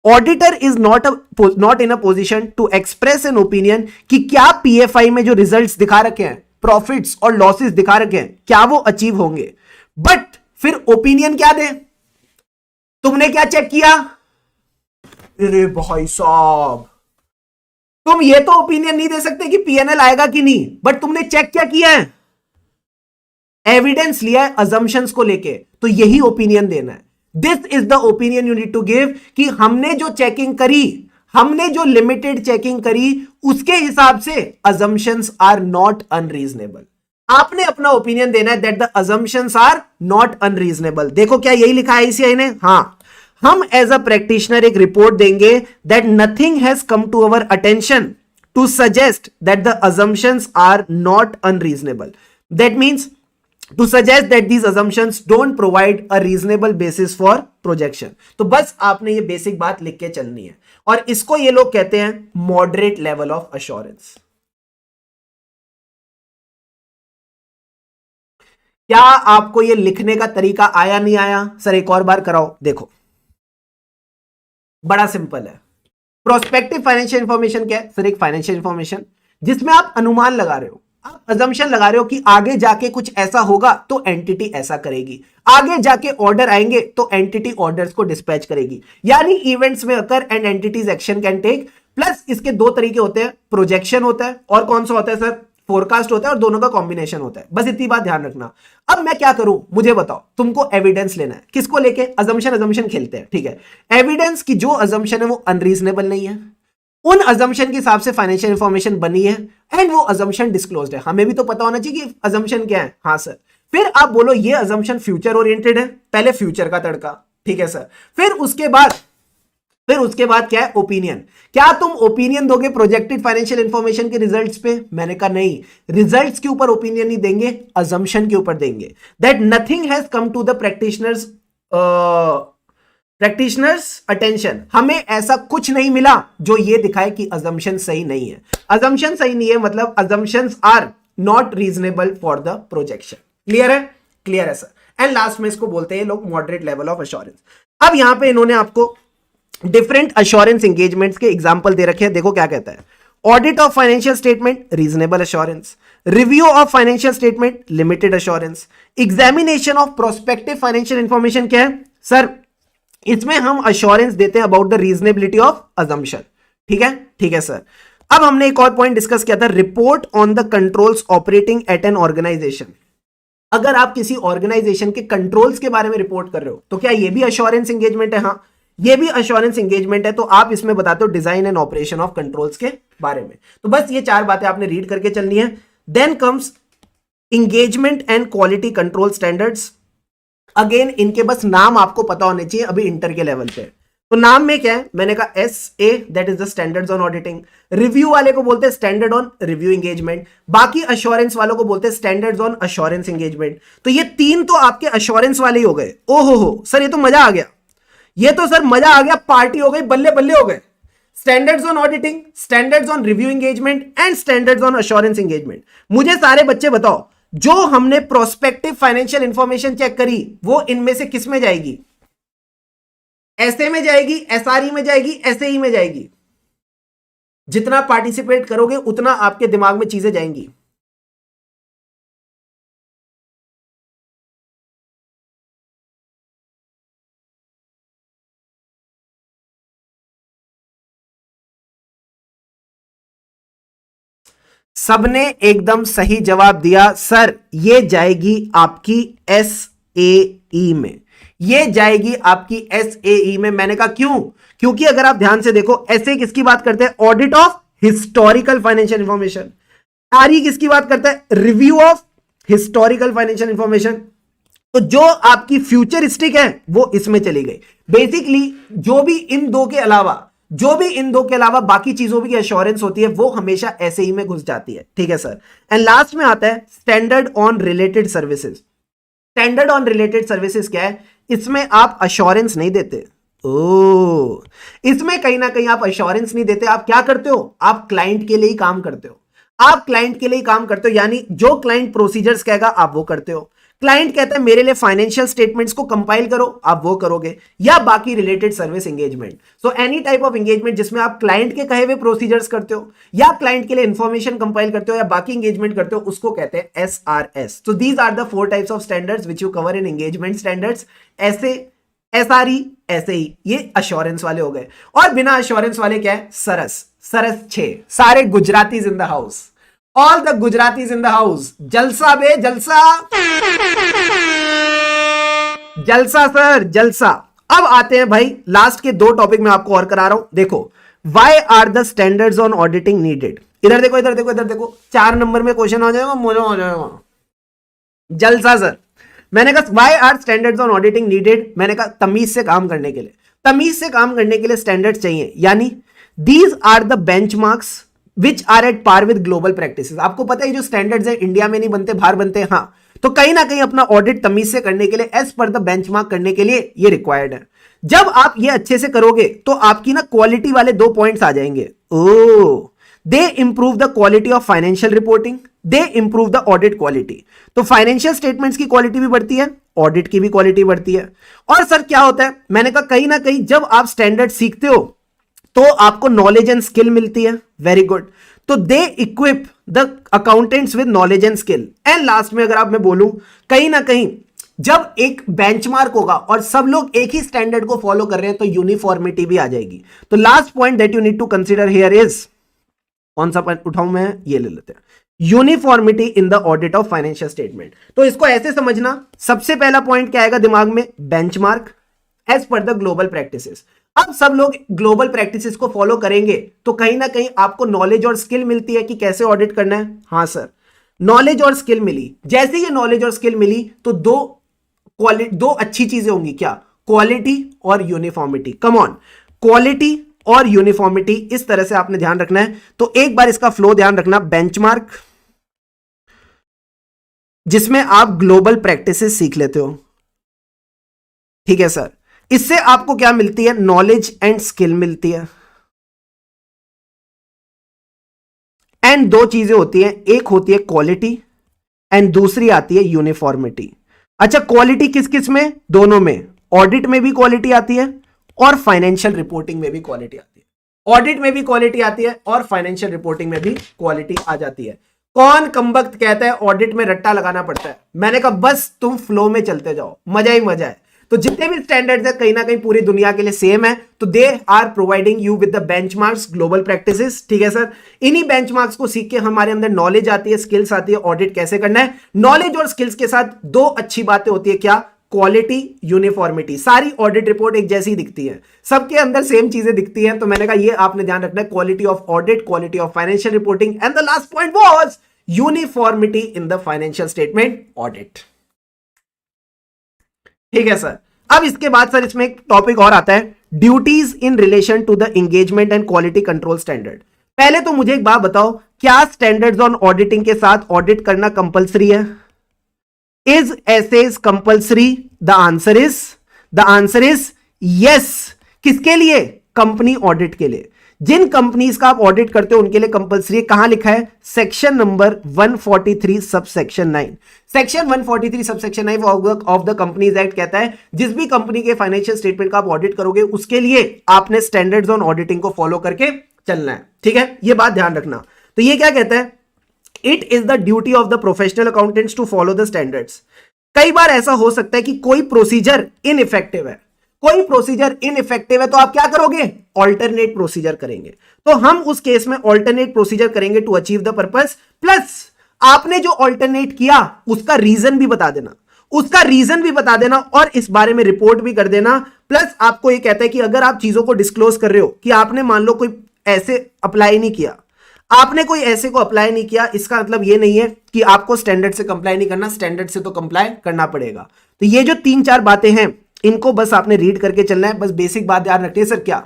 Auditor is not in a position to express an opinion कि क्या पीएफआई में जो रिजल्ट्स दिखा रखे हैं, प्रॉफिट्स और लॉसेस दिखा रखे हैं, क्या वो अचीव होंगे। बट फिर ओपिनियन क्या दे? तुमने क्या चेक किया? अरे भाई साहब, तुम ये तो ओपिनियन नहीं दे सकते कि पीएनएल आएगा कि नहीं, बट तुमने चेक क्या किया है? एविडेंस लिया है अजम्पशंस को लेके, तो यही ओपिनियन देना है। This is the opinion you need to give कि हमने जो चेकिंग करी, हमने जो लिमिटेड चेकिंग करी, उसके हिसाब से अजम्पशंस आर नॉट अनरीजनेबल। आपने अपना ओपिनियन देना है that the assumptions are not unreasonable. देखो क्या यही लिखा है आईसीआई ने? हां, हम एज अ प्रैक्टिशनर एक रिपोर्ट देंगे that nothing has come to our attention to suggest that the assumptions are not unreasonable. That means to suggest that these assumptions don't provide a reasonable basis for projection। तो बस आपने ये बेसिक बात लिख के चलनी है, और इसको ये लोग कहते हैं मॉडरेट लेवल ऑफ अश्योरेंस। क्या आपको ये लिखने का तरीका आया नहीं आया? सर एक और बार कराओ। देखो बड़ा सिंपल है। प्रोस्पेक्टिव फाइनेंशियल इंफॉर्मेशन क्या है? सर एक फाइनेंशियल इंफॉर्मेशन जिसमें आप अनुमान लगा रहे हो, आप अजम्पशन लगा रहे हो कि आगे जाके कुछ ऐसा होगा तो एंटिटी ऐसा करेगी, आगे जाके ऑर्डर आएंगे तो एंटिटी ऑर्डर्स को डिस्पैच करेगी, यानी इवेंट्स में occur and entities action can take. Plus इसके दो तरीके होते हैं, प्रोजेक्शन होता है और कौन सा होता है सर? फोरकास्ट होता है, और दोनों का कॉम्बिनेशन होता है। बस इतनी बात ध्यान रखना। अब मैं क्या करूं, मुझे बताओ। तुमको एविडेंस लेना है, किसको लेके? अजम्पशन खेलते हैं, ठीक है। एविडेंस की जो अजम्पशन है वो अनरीजनेबल नहीं है, उन अजम्पशन के हिसाब से फाइनेंशियल इंफॉर्मेशन बनी है, एंड वो अजम्पशन डिस्क्लोज्ड है। हमें भी तो पता होना चाहिए कि अजम्पशन क्या है। हाँ सर। फिर आप बोलो ये अजम्पशन फ्यूचर ओरिएंटेड है, पहले फ्यूचर का तड़का, ठीक है सर। फिर उसके बाद क्या है? ओपिनियन। क्या तुम ओपिनियन दोगे प्रोजेक्टेड फाइनेंशियल इंफॉर्मेशन के रिजल्ट्स पे? मैंने कहा नहीं, रिजल्ट्स के ऊपर ओपिनियन नहीं देंगे, अजम्पशन के ऊपर देंगे। That nothing has come to the practitioner's attention. हमें ऐसा कुछ नहीं मिला जो ये दिखाए कि अजम्पशन सही नहीं है। अजम्पशन सही नहीं है मतलब assumptions are not reasonable for the projection. Clear है? क्लियर है सर। एंड लास्ट में इसको बोलते हैं लोग मॉडरेट लेवल ऑफ अश्योरेंस। अब यहां पे इन्होंने आपको डिफरेंट अश्योरेंस एंगेजमेंट्स के एग्जांपल दे रखे हैं। देखो क्या कहता है। Audit of financial statement, reasonable assurance. Review of financial statement, limited assurance. Examination of prospective financial information क्या है सर? इसमें हम अश्योरेंस देते हैं about the reasonability of assumption. ठीक है, ठीक है सर। अब हमने एक और पॉइंट डिस्कस किया था, report on the controls operating at an organisation. अगर आप किसी ऑर्गेनाइजेशन के कंट्रोल्स के बारे में रिपोर्ट कर रहे हो तो क्या ये भी अश्योरेंस एंगेजमेंट है? हाँ, ये भी अश्योरेंस एंगेजमेंट है। तो आप इसमें बताते हो design and operation of controls के बारे में। तो बस ये चार बातें आपने रीड करके चलनी है। Then comes engagement and quality control standards. Again इनके बस नाम आपको पता होने चाहिए अभी इंटर के लेवल पे। तो नाम में क्या है? मैंने कहा SA, that is the standards on auditing. Review वाले को बोलते हैं स्टैंडर्ड ऑन रिव्यू एंगेजमेंट। बाकी अश्योरेंस वालों को बोलते हैं स्टैंडर्ड्स ऑन अश्योरेंस एंगेजमेंट। तो ये तीन तो आपके अश्योरेंस वाले ही हो गए। ओहो हो सर, ये तो मजा आ गया, ये तो सर मजा आ गया, पार्टी हो गई, बल्ले बल्ले हो गए। Standards on auditing, standards on review engagement and standards on assurance engagement. मुझे सारे बच्चे बताओ, जो हमने प्रोस्पेक्टिव फाइनेंशियल इंफॉर्मेशन चेक करी वो इनमें से किस में जाएगी? एसए में जाएगी, एसआरई में जाएगी, एसएई में जाएगी? जितना पार्टिसिपेट करोगे उतना आपके दिमाग में चीजें जाएंगी। सबने एकदम सही जवाब दिया सर, ये जाएगी आपकी एसएई में, ये जाएगी आपकी एसएई में। मैंने कहा क्यों? क्योंकि अगर आप ध्यान से देखो, एसए किसकी बात करते हैं? Audit of historical financial information. RE किसकी बात करता है? Review of historical financial information. तो जो आपकी फ्यूचरिस्टिक है वो इसमें चली गई। बेसिकली जो भी इन दो के अलावा बाकी चीजों की एश्योरेंस होती है वो हमेशा ऐसे ही में घुस जाती है। ठीक है सर। एंड लास्ट में आता है standard on related services. Standard on related services क्या है? इसमें आप अश्योरेंस नहीं देते। इसमें कहीं ना कहीं आप अश्योरेंस नहीं देते। आप क्या करते हो? आप क्लाइंट के लिए ही काम करते हो। आप क्लाइंट के लिए काम करते हो, यानी जो क्लाइंट प्रोसीजर्स कहेगा आप वो करते हो। क्लाइंट कहता है मेरे लिए फाइनेंशियल स्टेटमेंट्स को कंपाइल करो, आप वो करोगे, या बाकी related service engagement. So any type of engagement जिसमें आप क्लाइंट के कहे हुए प्रोसीजर्स करते हो या क्लाइंट के लिए इंफॉर्मेशन कंपाइल करते हो या बाकी एंगेजमेंट करते हो, उसको कहते हैं एसआरएस। तो these are the 4 types of standards which you cover in engagement standards. ऐसे एसआरई, ऐसे ही ये अश्योरेंस वाले हो गए। और बिना अश्योरेंस वाले क्या है? सरस। सरस 6। सारे Gujaratis in the house, all the Gujaratis in the house. जलसा बे जलसा, जलसा सर जलसा। अब आते हैं भाई लास्ट के 2 टॉपिक में आपको और करा रहा हूं। देखो, why are the standards on auditing needed. इधर देखो इधर देखो इधर देखो, 4 नंबर में क्वेश्चन आ जाएगा, मजा आ जाएगा। जलसा सर। मैंने कहा why are standards on auditing needed, मैंने कहा तमीज से काम करने के लिए। तमीज से काम करने के लिए स्टैंडर्ड्स चाहिए, यानी these are the benchmarks which are at par with global practices. आपको पता है जो स्टैंडर्ड्स है इंडिया में नहीं बनते, बाहर बनते हैं। हाँ, तो कहीं ना कहीं अपना ऑडिट तमीज से करने के लिए, एज पर द बेंचमार्क करने के लिए ये रिक्वायर्ड है। जब आप ये अच्छे से करोगे तो आपकी ना क्वालिटी वाले 2 पॉइंट्स आ जाएंगे। Oh, they improve the quality of financial reporting, they improve the audit quality. तो फाइनेंशियल स्टेटमेंट्स की क्वालिटी भी बढ़ती है, ऑडिट की भी क्वालिटी बढ़ती है। और सर क्या होता है, मैंने कहा कहीं ना कहीं जब आप स्टैंडर्ड सीखते हो तो आपको नॉलेज एंड स्किल मिलती है। Very good. तो they equip the accountants with knowledge and skill. And last में अगर आप मैं बोलूं, कहीं ना कहीं जब एक बेंचमार्क होगा और सब लोग एक ही स्टैंडर्ड को फॉलो कर रहे हैं तो यूनिफॉर्मिटी भी आ जाएगी। तो last point that you need to consider here is, कौन सा पॉइंट उठाऊं मैं, ये ले लेते हैं, uniformity in the audit of financial statement. तो इसको ऐसे समझना, सबसे पहला पॉइंट क्या आएगा दिमाग में, benchmark as per the global practices. अब सब लोग ग्लोबल प्रैक्टिसेस को फॉलो करेंगे तो कहीं ना कहीं आपको नॉलेज और स्किल मिलती है कि कैसे ऑडिट करना है। हाँ सर, नॉलेज और स्किल मिली। जैसे ये नॉलेज और स्किल मिली तो दो अच्छी चीजें होंगी, क्या, क्वालिटी और यूनिफॉर्मिटी। कम ऑन, क्वालिटी और यूनिफॉर्मिटी, इस तरह से आपने ध्यान रखना है। तो एक बार इसका फ्लो ध्यान रखना, बेंचमार्क जिसमें आप ग्लोबल प्रैक्टिसेस सीख लेते हो, ठीक है सर। इससे आपको क्या मिलती है, नॉलेज एंड स्किल मिलती है। एंड 2 चीजें होती हैं, एक होती है क्वालिटी एंड दूसरी आती है यूनिफॉर्मिटी। अच्छा, क्वालिटी किस किस में, दोनों में। ऑडिट में भी क्वालिटी आती है और फाइनेंशियल रिपोर्टिंग में भी क्वालिटी आती है। ऑडिट में भी क्वालिटी आती है और फाइनेंशियल रिपोर्टिंग में भी क्वालिटी आ जाती है। कौन कमबख्त कहता है ऑडिट में रट्टा लगाना पड़ता है, मैंने कहा बस तुम फ्लो में चलते जाओ, मजा ही मजा है। तो जितने भी स्टैंडर्ड्स है कहीं ना कहीं पूरी दुनिया के लिए सेम है। तो they are providing you with the benchmarks, global practices, ठीक है सर। इन्हीं बेंचमार्क्स को सीख के हमारे अंदर नॉलेज आती है, स्किल्स आती है, ऑडिट कैसे करना है। नॉलेज और स्किल्स के साथ 2 अच्छी बातें होती है, क्या, क्वालिटी, यूनिफॉर्मिटी। सारी ऑडिट रिपोर्ट एक जैसी दिखती है, सबके अंदर सेम चीजें दिखती हैं। तो मैंने कहा ये आपने ध्यान रखना है, quality of audit, quality of financial reporting, and the last point was uniformity in the financial statement audit, ठीक है सर। अब इसके बाद सर इसमें एक टॉपिक और आता है, duties in relation to the engagement and quality control standard. पहले तो मुझे एक बात बताओ, क्या स्टैंडर्ड्स ऑन ऑडिटिंग के साथ ऑडिट करना कंपलसरी है? Is SAs compulsory? The answer is yes. किसके लिए? कंपनी ऑडिट के लिए। जिन कंपनीज का आप ऑडिट करते हो उनके लिए कंपलसरी है। कहां लिखा है? Section number 143 subsection 9। Section 143 subsection 9 of the companies act कहता है जिस भी कंपनी के फाइनेंशियल स्टेटमेंट का आप ऑडिट करोगे उसके लिए आपने स्टैंडर्ड्स ऑन ऑडिटिंग को फॉलो करके चलना है, ठीक है, ये बात ध्यान रखना। तो ये क्या कहता है? It is the duty of the professional accountants to follow the standards. कई बार ऐसा हो सकता है कि कोई प्रोसीजर इनइफेक्टिव है, तो आप क्या करोगे? ऑल्टरनेट प्रोसीजर करेंगे। तो हम उस केस में ऑल्टरनेट प्रोसीजर करेंगे to achieve the purpose. Plus आपने जो ऑल्टरनेट किया उसका रीजन भी बता देना, और इस बारे में रिपोर्ट भी कर देना। प्लस आपको ये कहता है कि अगर आप चीजों को डिस्क्लोज कर रहे हो कि आपने मान लो कोई ऐसे अप्लाई नहीं किया, इसका मतलब ये नहीं है कि आपको स्टैंडर्ड से कंप्लाई नहीं करना, स्टैंडर्ड से तो कंप्लाई करना पड़ेगा। तो ये जो 3-4 बातें हैं इनको बस आपने रीड करके चलना है। बस बेसिक बात ध्यान रखनी है सर, क्या,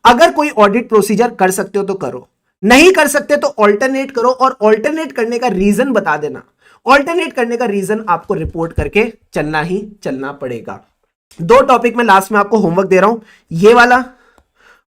अगर कोई ऑडिट प्रोसीजर कर सकते हो तो करो, नहीं कर सकते तो ऑल्टरनेट करो, और ऑल्टरनेट करने का रीजन बता देना। ऑल्टरनेट करने का रीजन आपको रिपोर्ट करके चलना ही चलना पड़ेगा। 2 टॉपिक में लास्ट में आपको होमवर्क दे रहा हूं, ये वाला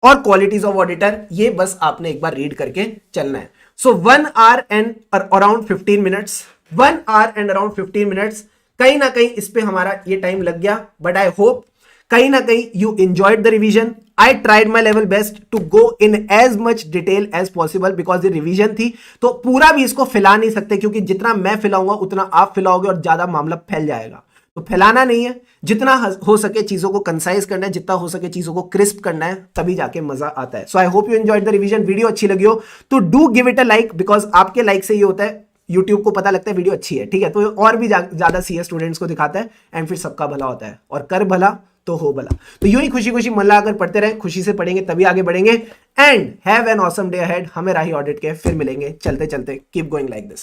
और क्वालिटीज ऑफ ऑडिटर, ये बस आपने एक बार रीड करके चलना है। सो 1 hour and around 15 minutes, 1 hour and around 15 minutes, कहीं ना कहीं इस पे हमारा ये टाइम लग गया, बट आई होप कहीं ना कहीं you enjoyed the revision. I tried my level best to go in as much detail as possible because ये रिवीजन थी, तो पूरा भी इसको फैला नहीं सकते क्योंकि जितना मैं फैलाऊंगा उतना आप फैलाओगे और ज्यादा मामला फैल जाएगा. तो फैलाना नहीं है, जितना हो सके चीजों को कंसाइज करना है, जितना हो सके चीजों को क्रिस्प करना है, तभी जाके मजा आता है. So I hope you enjoyed the revision. Video अच्छी लगी हो तो do give it a like, because आपके लाइक से ये होता है यूट्यूब को पता लगता है वीडियो अच्छी है, ठीक है, तो और भी ज्यादा सीए स्टूडेंट्स को दिखाता है एंड फिर सबका भला होता है, और कर भला तो हो भला. तो यूं ही खुशी खुशी मन लगाकर पढ़ते रहे, खुशी से पढ़ेंगे तभी आगे बढ़ेंगे. And have an awesome day ahead. हमें राही ऑडिट के फिर मिलेंगे चलते चलते. Keep going like this.